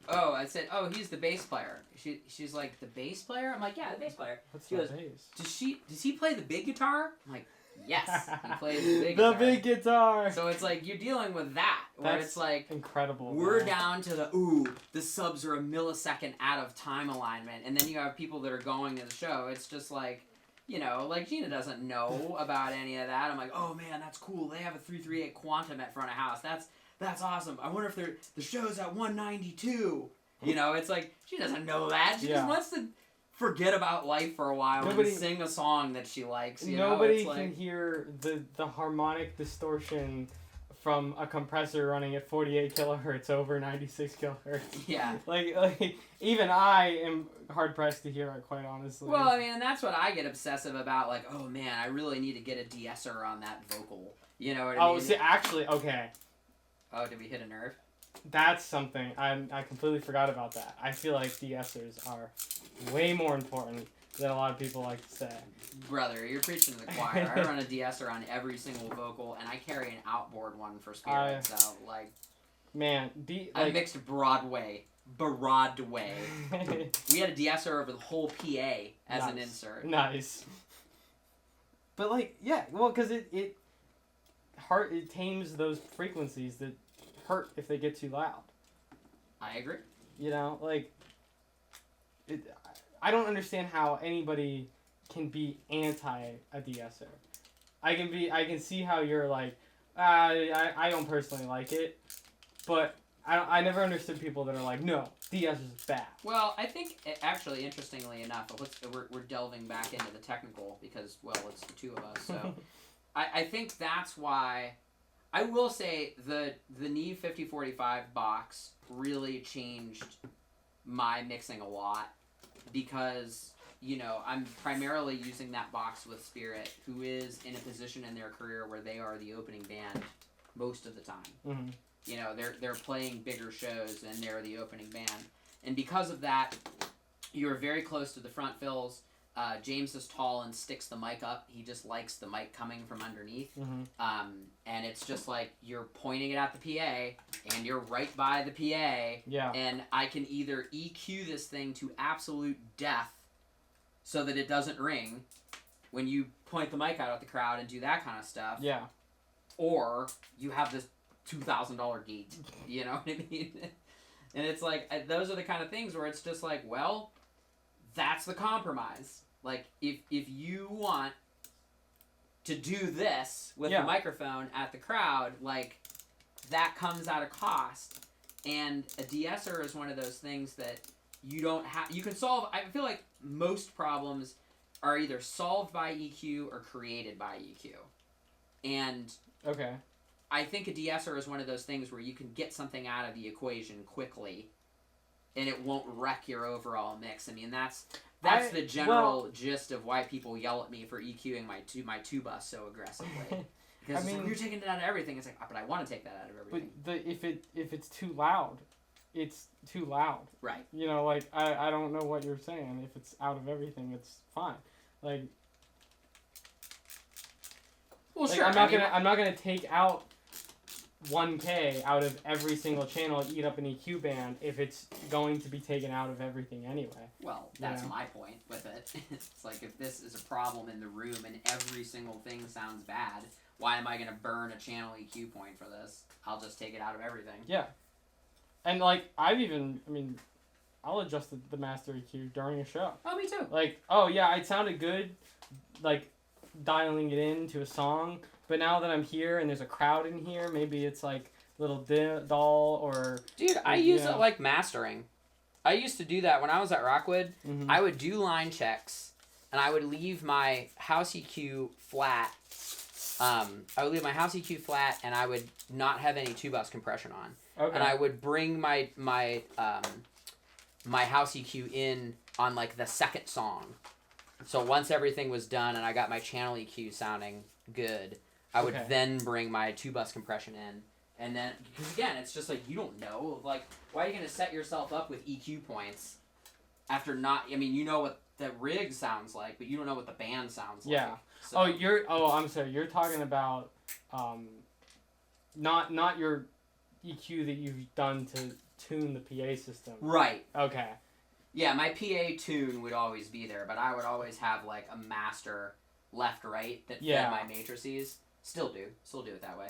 A: oh, I said, oh, he's the bass player. She's like, the bass player? I'm like, yeah, the bass player.
B: What's
A: She
B: the
A: goes,
B: bass?
A: Does he play the big guitar? I'm like, yes, he plays the big
B: The
A: guitar.
B: big guitar.
A: So it's like, you're dealing with that, where
B: That's
A: it's like,
B: incredible.
A: we're
B: man.
A: down to the subs are a millisecond out of time alignment, and then you have people that are going to the show. It's just like, you know, like Gina doesn't know about any of that. I'm like, oh man, that's cool. They have a 338 Quantum at front of house. That's awesome. I wonder if the show's at 192. You know, it's like, she doesn't know that. She
B: Yeah.
A: just wants to forget about life for a while
B: Nobody-
A: and sing a song that she likes. You
B: Nobody
A: know? It's
B: can
A: like,
B: hear the harmonic distortion from a compressor running at 48 kilohertz over 96 kilohertz.
A: yeah.
B: Like even I am hard pressed to hear it, quite honestly.
A: Well, I mean, and that's what I get obsessive about. Like, oh man, I really need to get a de-esser on that vocal. You know what I
B: oh,
A: mean?
B: see, actually, okay,
A: Oh, did we hit a nerve?
B: that's something I completely forgot about that. I feel like de-essers are way more important than a lot of people like to say.
A: Brother, you're preaching to the choir. I run a de-esser on every single vocal, and I carry an outboard one for spirit. So, like,
B: Man,
A: I mixed Broadway. We had a de-esser over the whole PA as an
B: Nice.
A: insert.
B: Nice. But like, yeah, well, because it tames those frequencies that hurt if they get too loud.
A: I agree.
B: You know, like, I don't understand how anybody can be anti a de-esser. I can see how you're like, I don't personally like it, but I never understood people that are like, no, de-esser is bad.
A: Well, I think, actually, interestingly enough, we're delving back into the technical because, well, it's the two of us, so... I think that's why I will say the Neve 5045 box really changed my mixing a lot because, you know, I'm primarily using that box with Spirit, who is in a position in their career where they are the opening band most of the time.
B: Mm-hmm.
A: You know, they're playing bigger shows and they're the opening band. And because of that, you're very close to the front fills. James is tall and sticks the mic up. He just likes the mic coming from underneath.
B: Mm-hmm.
A: And it's just like you're pointing it at the PA and you're right by the PA.
B: Yeah.
A: And I can either EQ this thing to absolute death so that it doesn't ring when you point the mic out at the crowd and do that kind of stuff.
B: Yeah.
A: Or you have this $2,000 gate. You know what I mean? And it's like, those are the kind of things where it's just like, well, that's the compromise. Like, if you want to do this with the microphone at the crowd, like, that comes at a cost. And a de-esser is one of those things that you don't have... You can solve... I feel like most problems are either solved by EQ or created by EQ. And...
B: Okay.
A: I think a de-esser is one of those things where you can get something out of the equation quickly and it won't wreck your overall mix. I mean, that's the general gist of why people yell at me for EQing my tuba so aggressively. Because it's like, you're taking it out of everything. It's like, but I want to take that out of everything.
B: But if it's too loud, it's too loud.
A: Right.
B: You know, like, I don't know what you're saying. If it's out of everything, it's fine. Like,
A: well,
B: like
A: sure.
B: I'm not gonna take out 1K out of every single channel, eat up an EQ band if it's going to be taken out of everything anyway.
A: Well, that's my point with it. It's like, if this is a problem in the room and every single thing sounds bad, why am I going to burn a channel EQ point for this? I'll just take it out of everything.
B: Yeah. And, like, I'll adjust the master EQ during a show.
A: Oh, me too.
B: Like, oh, yeah, it sounded good, like, dialing it into a song, but now that I'm here and there's a crowd in here, maybe it's, like, little doll or...
A: Dude, I use it like mastering. I used to do that when I was at Rockwood.
B: Mhm.
A: I would do line checks, and I would leave my house EQ flat. I would leave my house EQ flat, and I would not have any 2-bus compression on.
B: Okay.
A: And I would bring my house EQ in on like the second song. So once everything was done and I got my channel EQ sounding good, I would
B: Okay.
A: then bring my 2-bus compression in. And then, because again, it's just like, you don't know. Like, why are you going to set yourself up with EQ points after not, I mean, you know what the rig sounds like, but you don't know what the band sounds like.
B: Yeah.
A: So,
B: I'm sorry. You're talking about, not your EQ that you've done to tune the PA system.
A: right.
B: Okay.
A: Yeah, my PA tune would always be there, but I would always have like a master left-right that
B: Yeah.
A: fed my matrices. Still do it that way.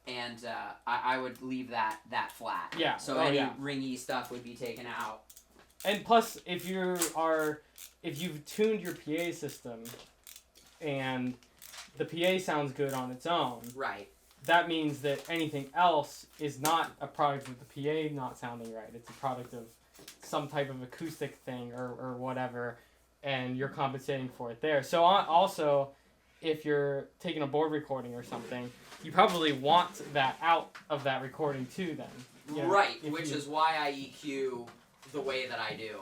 A: I would leave that flat.
B: Yeah.
A: So
B: Oh,
A: any
B: yeah.
A: ringy stuff would be taken out.
B: And plus, if you've tuned your PA system, and the PA sounds good on its own,
A: Right.
B: that means that anything else is not a product of the PA not sounding right. It's a product of some type of acoustic thing or whatever, and you're compensating for it there. So also, if you're taking a board recording or something, you probably want that out of that recording too then. You know,
A: Right,
B: if
A: which
B: you-
A: is why I EQ the way that I do.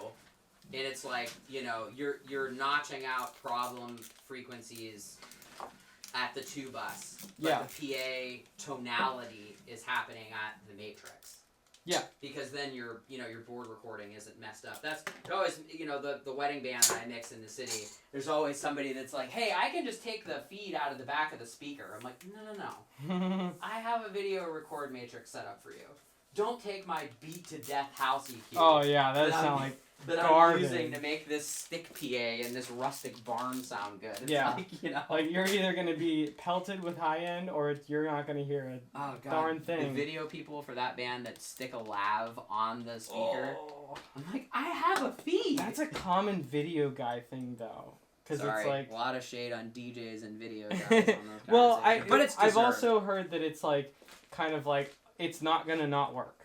A: And it's like, you're notching out problem frequencies at the 2-bus. But
B: Yeah.
A: the PA tonality is happening at the matrix.
B: Yeah.
A: Because then your board recording isn't messed up. That's always, the wedding band that I mix in the city, there's always somebody that's like, hey, I can just take the feed out of the back of the speaker. I'm like, no. I have a video record matrix set up for you. Don't take my beat to death house EQ.
B: Oh yeah, that
A: But I'm-
B: sounds like
A: that I'm
B: garbage.
A: using to make this stick PA and this rustic barn sound good. It's
B: Yeah.
A: like,
B: you're either gonna be pelted with high end or you're not gonna hear it.
A: oh god,
B: darn thing.
A: The video people for that band that stick a lav on the speaker.
B: Oh,
A: I'm like, I have a feed.
B: that's a common video guy thing though, because
A: Sorry,
B: it's like.
A: a lot of shade on DJs and video guys on those
B: Well,
A: conversations. But it's
B: I've
A: deserved.
B: also heard that it's like kind of like it's not gonna not work.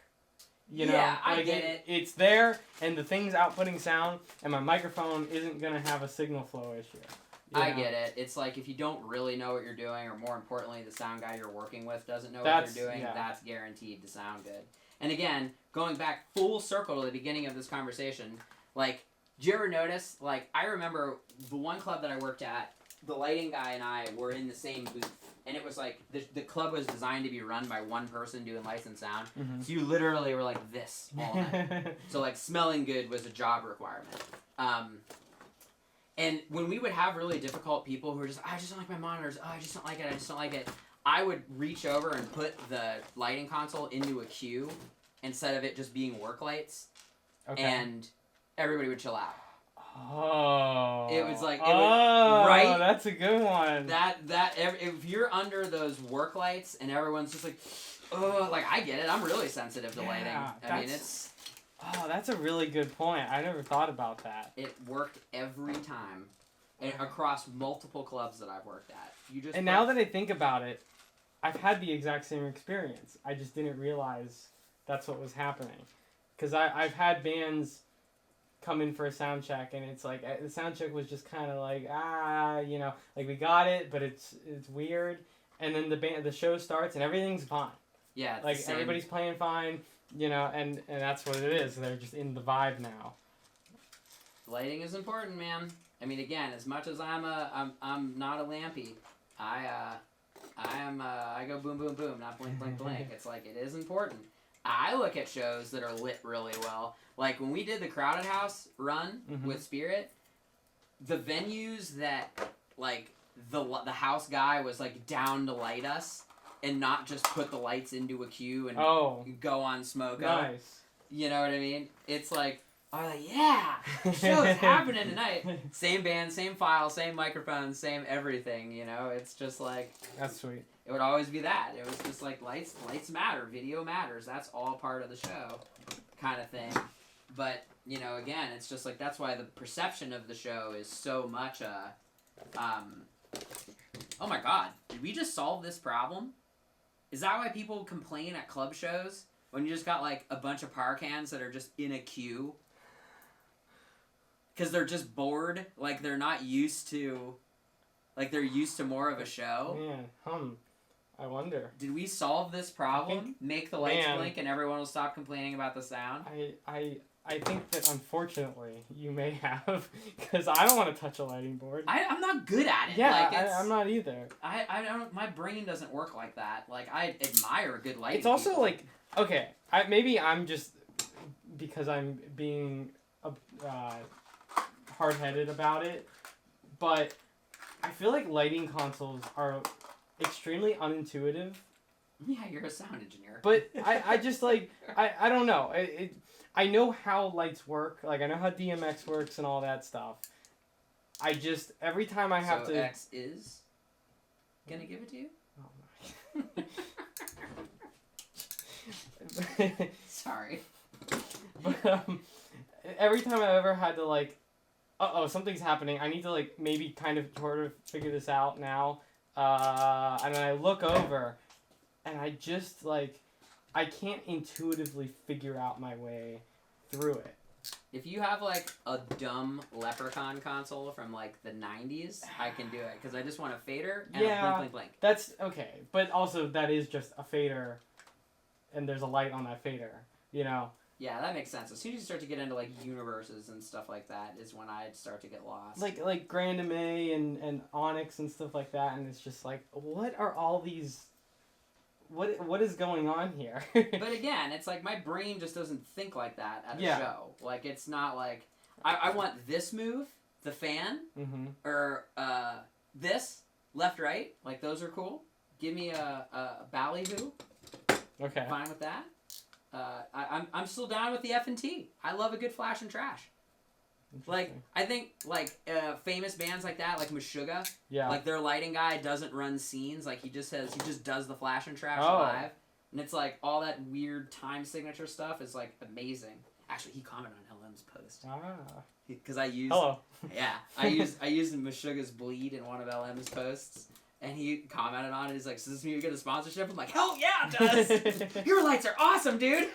B: You know,
A: Yeah, I
B: like
A: get it.
B: It's there, and the thing's outputting sound, and my microphone isn't gonna have a signal flow issue. you
A: I
B: know?
A: get it. It's like if you don't really know what you're doing, or more importantly, the sound guy you're working with doesn't know what
B: That's-
A: they're doing,
B: yeah.
A: that's guaranteed to sound good. And again, going back full circle to the beginning of this conversation, like, do you ever notice, like, I remember the one club that I worked at, the lighting guy and I were in the same booth. And it was like, the club was designed to be run by one person doing lights and sound.
B: Mhm.
A: So you literally were like this all night. So like smelling good was a job requirement. And when we would have really difficult people who were just, I just don't like my monitors. Oh, I just don't like it. I would reach over and put the lighting console into a queue instead of it just being work lights,
B: Okay.
A: and everybody would chill out.
B: Oh.
A: It was like- it
B: oh,
A: was- right?
B: That's a good one.
A: If you're under those work lights and everyone's just like, oh, like I get it. I'm really sensitive to lighting.
B: Yeah,
A: I mean,
B: that's- Oh, that's a really good point. I never thought about that.
A: it worked every time, and across multiple clubs that I've worked at. You just
B: And now that I think about it, I've had the exact same experience. I just didn't realize that's what was happening. Because I've had bands come in for a sound check, and it's like the sound check was just kind of like like we got it, but it's weird. And then the show starts and everything's fine.
A: yeah, it's
B: Like
A: the same.
B: everybody's playing fine, and that's what it is. They're just in the vibe now.
A: Lighting is important, man. I mean, again, as much as I'm not a lampy, I go boom boom boom, not blink blink blink. It's like it is important. I look at shows that are lit really well. Like when we did the Crowded House run
B: Mhm.
A: with Spirit, the venues that like the house guy was like down to light us and not just put the lights into a queue and
B: Oh,
A: go on smoke.
B: nice.
A: You know what I mean? It's like, I'm like, yeah, show's happening tonight. Same band, same file, same microphone, same everything. It's just like
B: That's sweet.
A: it would always be that. It was just like lights matter, video matters. That's all part of the show, kind of thing. But again, it's just like that's why the perception of the show is so much oh my God, did we just solve this problem? Is that why people complain at club shows when you just got like a bunch of par cans that are just in a queue because they're just bored, like they're not used to, like they're used to more of a show.
B: Man, I wonder.
A: Did we solve this problem? Make the lights
B: Man.
A: blink and everyone will stop complaining about the sound?
B: I think that unfortunately you may have, because I don't want to touch a lighting board.
A: I'm not good at it.
B: Yeah,
A: like,
B: I'm not either.
A: I don't. My brain doesn't work like that. Like I admire good lighting.
B: It's also
A: people.
B: like, okay, maybe I'm just because I'm being hard-headed about it, but I feel like lighting consoles are extremely unintuitive.
A: Yeah, you're a sound engineer.
B: But I just like I don't know. I know how lights work. Like I know how DMX works and all that stuff. I just every time I have
A: so
B: to.
A: X is gonna give it to you.
B: Oh my.
A: Sorry.
B: But every time I've ever had to like, something's happening. I need to like maybe kind of sort of figure this out now. And then I look over, and I just like, I can't intuitively figure out my way through it.
A: If you have like a dumb Leprechaun console from like the 90s, I can do it because I just want a fader and a blink blink blink.
B: That's okay, but also that is just a fader, and there's a light on that fader. You know.
A: Yeah, that makes sense. As soon as you start to get into like universes and stuff like that, is when I'd start to get lost.
B: Like Grandame and Onyx and stuff like that, and it's just like, what are all these? What is going on here?
A: But again, it's like my brain just doesn't think like that at a show. Like it's not like I want this move, the fan, or this left right. Like those are cool. Give me a ballyhoo.
B: Okay.
A: Fine with that. I'm still down with the F&T. I love a good flash and trash. Like I think like famous bands like that, like Meshuggah, like their lighting guy doesn't run scenes. Like he just does the flash and trash live, and it's like all that weird time signature stuff is like amazing. Actually, he commented on LM's post because I used I used Meshuggah's bleed in one of LM's posts. And he commented on it. He's like, "So does this mean you get a sponsorship?" I'm like, "Hell yeah, it does! Your lights are awesome, dude."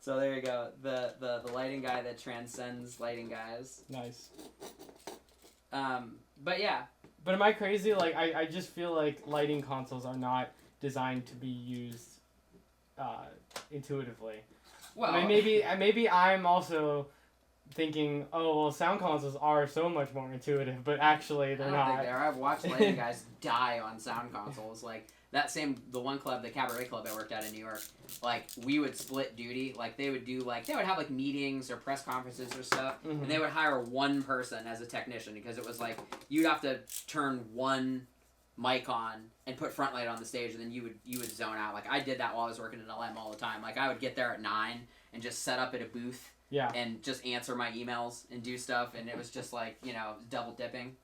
A: So there you go. The lighting guy that transcends lighting guys.
B: Nice.
A: But yeah.
B: But am I crazy? Like I just feel like lighting consoles are not designed to be used intuitively.
A: Well,
B: I mean, maybe I'm also thinking, oh well, sound consoles are so much more intuitive, but actually they're
A: I
B: not.
A: don't think they are. I've watched lighting guys die on sound consoles. Like the one club, the Cabaret Club I worked at in New York. Like we would split duty. Like they would have like meetings or press conferences or stuff, and they would hire one person as a technician because it was like you'd have to turn one mic on and put front light on the stage, and then you would zone out. Like I did that while I was working at LM all the time. Like I would get there at 9 and just set up at a booth.
B: Yeah.
A: And just answer my emails and do stuff, and it was just like, double dipping.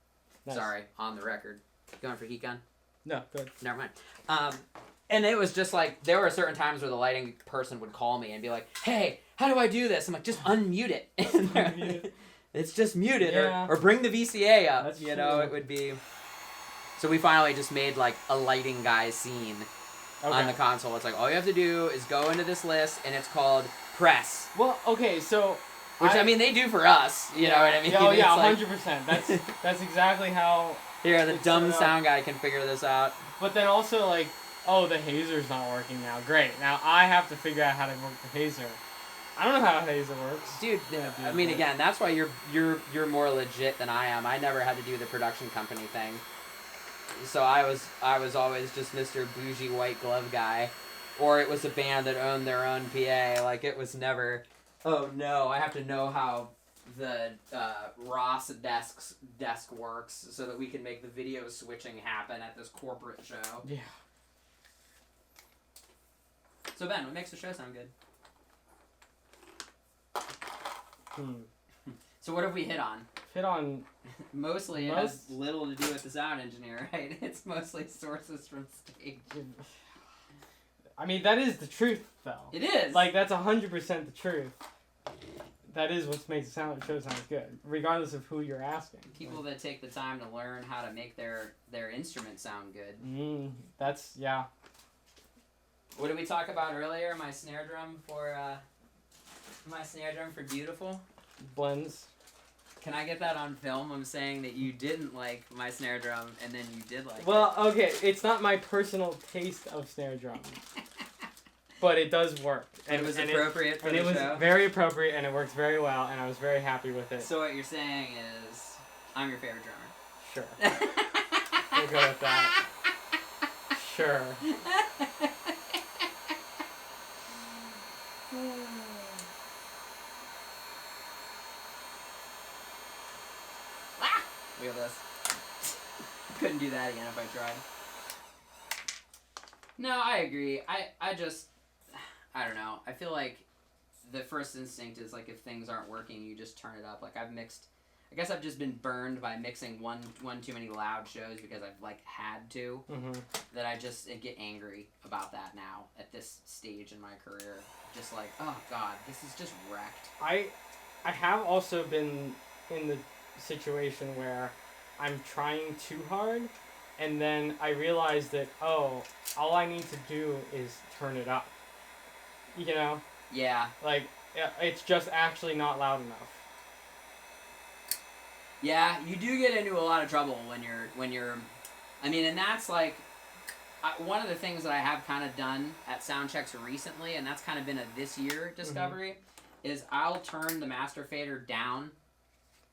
B: Nice.
A: Sorry, on the record. Going for heat gun?
B: No, good.
A: Never mind. And it was just like, there were certain times where the lighting person would call me and be like, "Hey, how do I do this?" I'm like, "Just unmute it." And it's just muted, or bring the VCA up.
B: That's
A: true.
B: It
A: would be... So we finally just made like a lighting guy scene on the console. It's like, all you have to do is go into this list, and it's called press.
B: Well, okay, so
A: which I mean they do for us, you know what I mean?
B: Oh yeah,
A: 100%.
B: That's exactly how.
A: Here, the dumb sound guy can figure this out.
B: But then also like, oh, the hazer's not working now. Great, now I have to figure out how to work the hazer. I don't know how a hazer works,
A: dude. I mean, again, that's why you're more legit than I am. I never had to do the production company thing, so I was always just Mr. Bougie white glove guy. Or it was a band that owned their own PA. Like, it was never, oh no, I have to know how the Ross desk works so that we can make the video switching happen at this corporate show.
B: Yeah.
A: So Ben, what makes the show sound good? So what have we hit on? Mostly it has little to do with the sound engineer, right? It's mostly sources from stage.
B: I mean, that is the truth, though.
A: It is.
B: Like, that's 100% the truth. That is what makes the show sound good, regardless of who you're asking.
A: People that take the time to learn how to make their instrument sound good.
B: That's, yeah.
A: What did we talk about earlier? My snare drum for Beautiful.
B: Blends.
A: Can I get that on film? I'm saying that you didn't like my snare drum, and then you did like
B: Well, okay, it's not my personal taste of snare drum, but it does work.
A: And it was appropriate for the
B: show. And it was very appropriate, and it works very well, and I was very happy with it.
A: So what you're saying is, I'm your favorite drummer.
B: Sure. We'll go with that. Sure.
A: Look at this. Couldn't do that again if I tried. No, I agree. I don't know. I feel like the first instinct is like if things aren't working, you just turn it up. Like I guess I've just been burned by mixing one too many loud shows because I've like had to.
B: Mm-hmm.
A: That I get angry about that now at this stage in my career. Just like, oh god, this is just wrecked.
B: I have also been in the situation where I'm trying too hard, and then I realize that, oh, all I need to do is turn it up. You know?
A: Yeah.
B: Like, it's just actually not loud enough.
A: Yeah, you do get into a lot of trouble when you're I mean, and that's like one of the things that I have kind of done at sound checks recently, and that's kind of been a this year discovery, is I'll turn the master fader down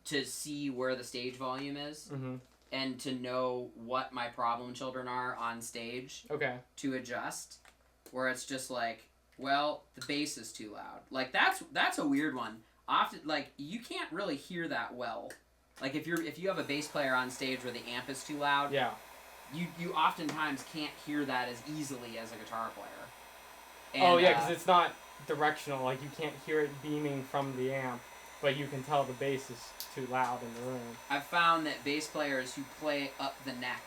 A: to see where the stage volume is, and to know what my problem children are on stage.
B: Okay.
A: To adjust, where it's just like, well, the bass is too loud. Like that's a weird one. Often, like you can't really hear that well. Like if you have a bass player on stage where the amp is too loud,
B: yeah,
A: you oftentimes can't hear that as easily as a guitar player. And,
B: oh yeah, because it's not directional. Like you can't hear it beaming from the amp, but you can tell the bass is too loud in the room.
A: I've found that bass players who play up the neck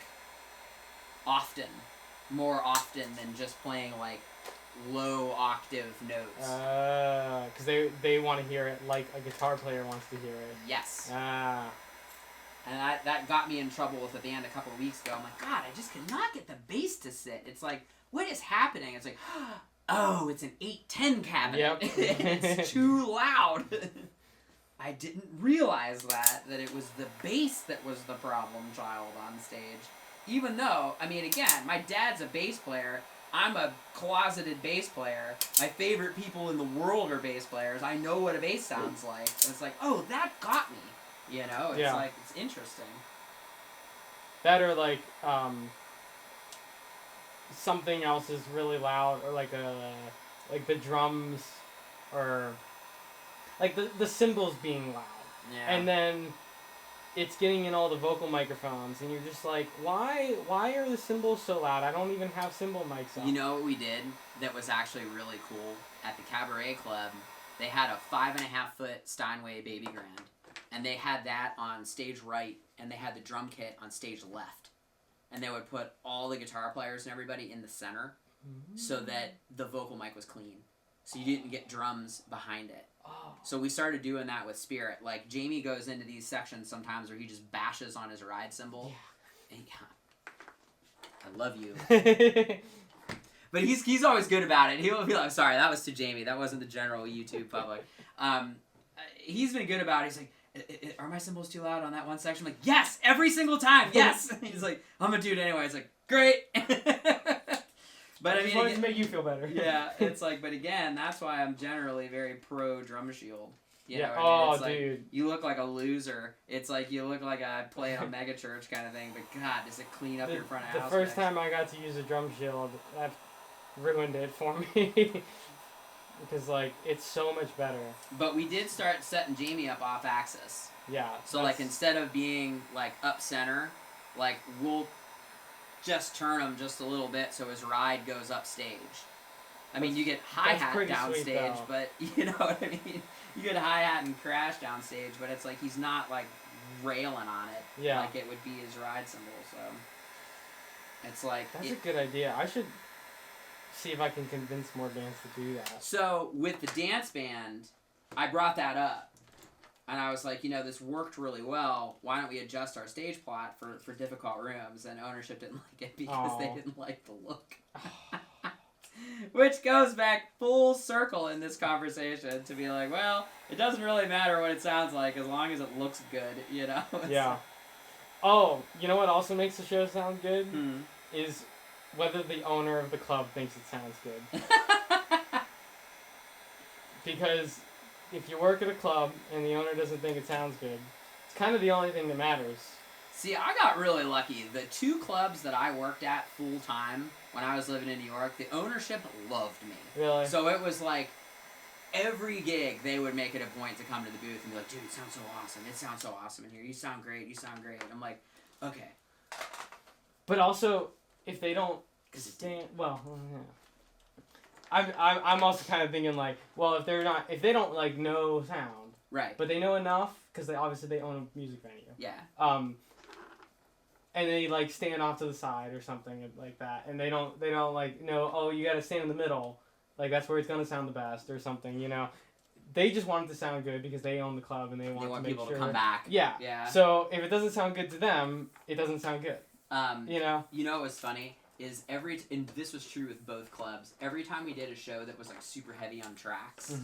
A: more often than just playing like low octave notes.
B: Because they want to hear it like a guitar player wants to hear it.
A: Yes.
B: And
A: that got me in trouble with a band a couple of weeks ago. I'm like, God, I just cannot get the bass to sit. It's like, what is happening? It's like, oh, it's an 810 cabinet.
B: Yep.
A: It's too loud. I didn't realize that it was the bass that was the problem child on stage. Even though, I mean, again, my dad's a bass player. I'm a closeted bass player. My favorite people in the world are bass players. I know what a bass sounds like. And it's like, oh, that got me. You know? It's like, it's interesting.
B: That or like, something else is really loud, or like the drums, or like the cymbals being loud.
A: Yeah.
B: And then it's getting in all the vocal microphones, and you're just like, why are the cymbals so loud? I don't even have cymbal mics on.
A: You know what we did that was actually really cool? At the Cabaret Club, they had a 5.5-foot Steinway Baby Grand, and they had that on stage right, and they had the drum kit on stage left. And they would put all the guitar players and everybody in the center, so that the vocal mic was clean. So you didn't get drums behind it.
B: Oh.
A: So we started doing that with Spirit. Like, Jamie goes into these sections sometimes where he just bashes on his ride cymbal.
B: Yeah.
A: And I love you. But he's always good about it. He'll be like, sorry, that was to Jamie. That wasn't the general YouTube public. He's been good about it. He's like, are my cymbals too loud on that one section? I'm like, yes, every single time, yes. He's like, I'm going to do it anyway. It's like, great. But I mean,
B: wanted to make you feel better.
A: Yeah, it's like, but again, that's why I'm generally very pro Drum Shield. You know what I mean?
B: Oh,
A: It's like,
B: dude.
A: you look like a loser. It's like you look like I play in a mega church kind of thing. But God, does it clean up your front of house?
B: The first
A: mix.
B: time I got to use a drum shield, that ruined it for me. Because like it's so much better.
A: But we did start setting Jamie up off axis.
B: Yeah.
A: So like instead of being like up center, like we'll just turn him just a little bit so his ride goes up stage. I mean, you get hi-hat downstage, but you know what I mean? You get hi-hat and crash downstage, but it's like he's not like railing on it like it would be his ride cymbal, so it's like...
B: That's a good idea. I should see if I can convince more bands to do that.
A: So, with the dance band, I brought that up. And I was like, you know, this worked really well. Why don't we adjust our stage plot for difficult rooms? And ownership didn't like it because they didn't like the look. Which goes back full circle in this conversation to be like, well, it doesn't really matter what it sounds like as long as it looks good, you know?
B: Yeah. Oh, you know what also makes the show sound good?
A: Hmm.
B: Is whether the owner of the club thinks it sounds good. Because if you work at a club and the owner doesn't think it sounds good, it's kind of the only thing that matters.
A: See, I got really lucky. The 2 clubs that I worked at full time when I was living in New York, the ownership loved me.
B: Really?
A: So it was like every gig they would make it a point to come to the booth and be like, dude, it sounds so awesome. It sounds so awesome in here. You sound great. You sound great. I'm like, okay.
B: But also, if they don't stand, well, yeah. I'm also kind of thinking like, well, if they don't like know sound,
A: Right.
B: but they know enough because they own a music venue.
A: Yeah.
B: And they like stand off to the side or something like that, and they don't like know, oh, you got to stand in the middle, like that's where it's gonna sound the best or something, you know. They just want it to sound good because they own the club and they want to make
A: people
B: sure
A: to come back.
B: Yeah.
A: Yeah.
B: So if it doesn't sound good to them, it doesn't sound good. You know.
A: You know what's funny is and this was true with both clubs. Every time we did a show that was like super heavy on tracks,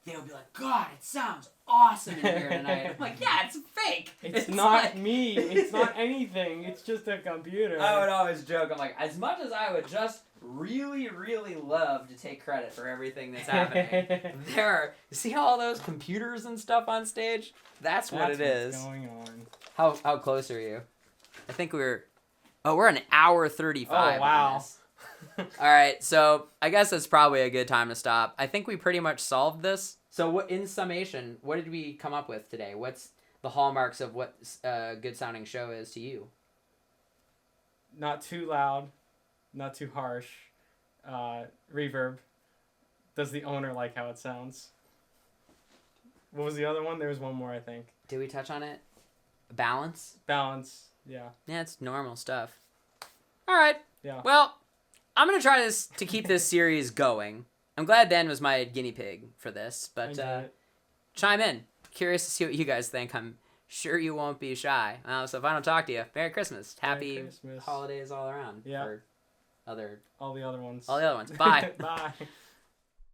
A: they would be like, God, it sounds awesome in here tonight. I'm like, yeah, it's fake.
B: It's not me. It's not anything. It's just a computer.
A: I would always joke. I'm like, as much as I would just really, really love to take credit for everything that's happening, you see all those computers and stuff on stage? That's what it is.
B: What's going on.
A: How close are you? I think we're an hour 35.
B: Oh, wow.
A: On this. All right, so I guess it's probably a good time to stop. I think we pretty much solved this. So in summation, what did we come up with today? What's the hallmarks of what a good sounding show is to you?
B: Not too loud, not too harsh. Reverb. Does the owner like how it sounds? What was the other one? There was one more, I think.
A: Did we touch on it? Balance?
B: Balance, yeah.
A: Yeah, it's normal stuff. All right.
B: Yeah.
A: Well, I'm going to try to keep this series going. I'm glad Ben was my guinea pig for this, but chime in. Curious to see what you guys think. I'm sure you won't be shy. So if I don't talk to you, Merry Christmas. Happy
B: Christmas.
A: holidays all around.
B: Yeah.
A: For
B: all the other ones.
A: All the other ones. Bye.
B: Bye.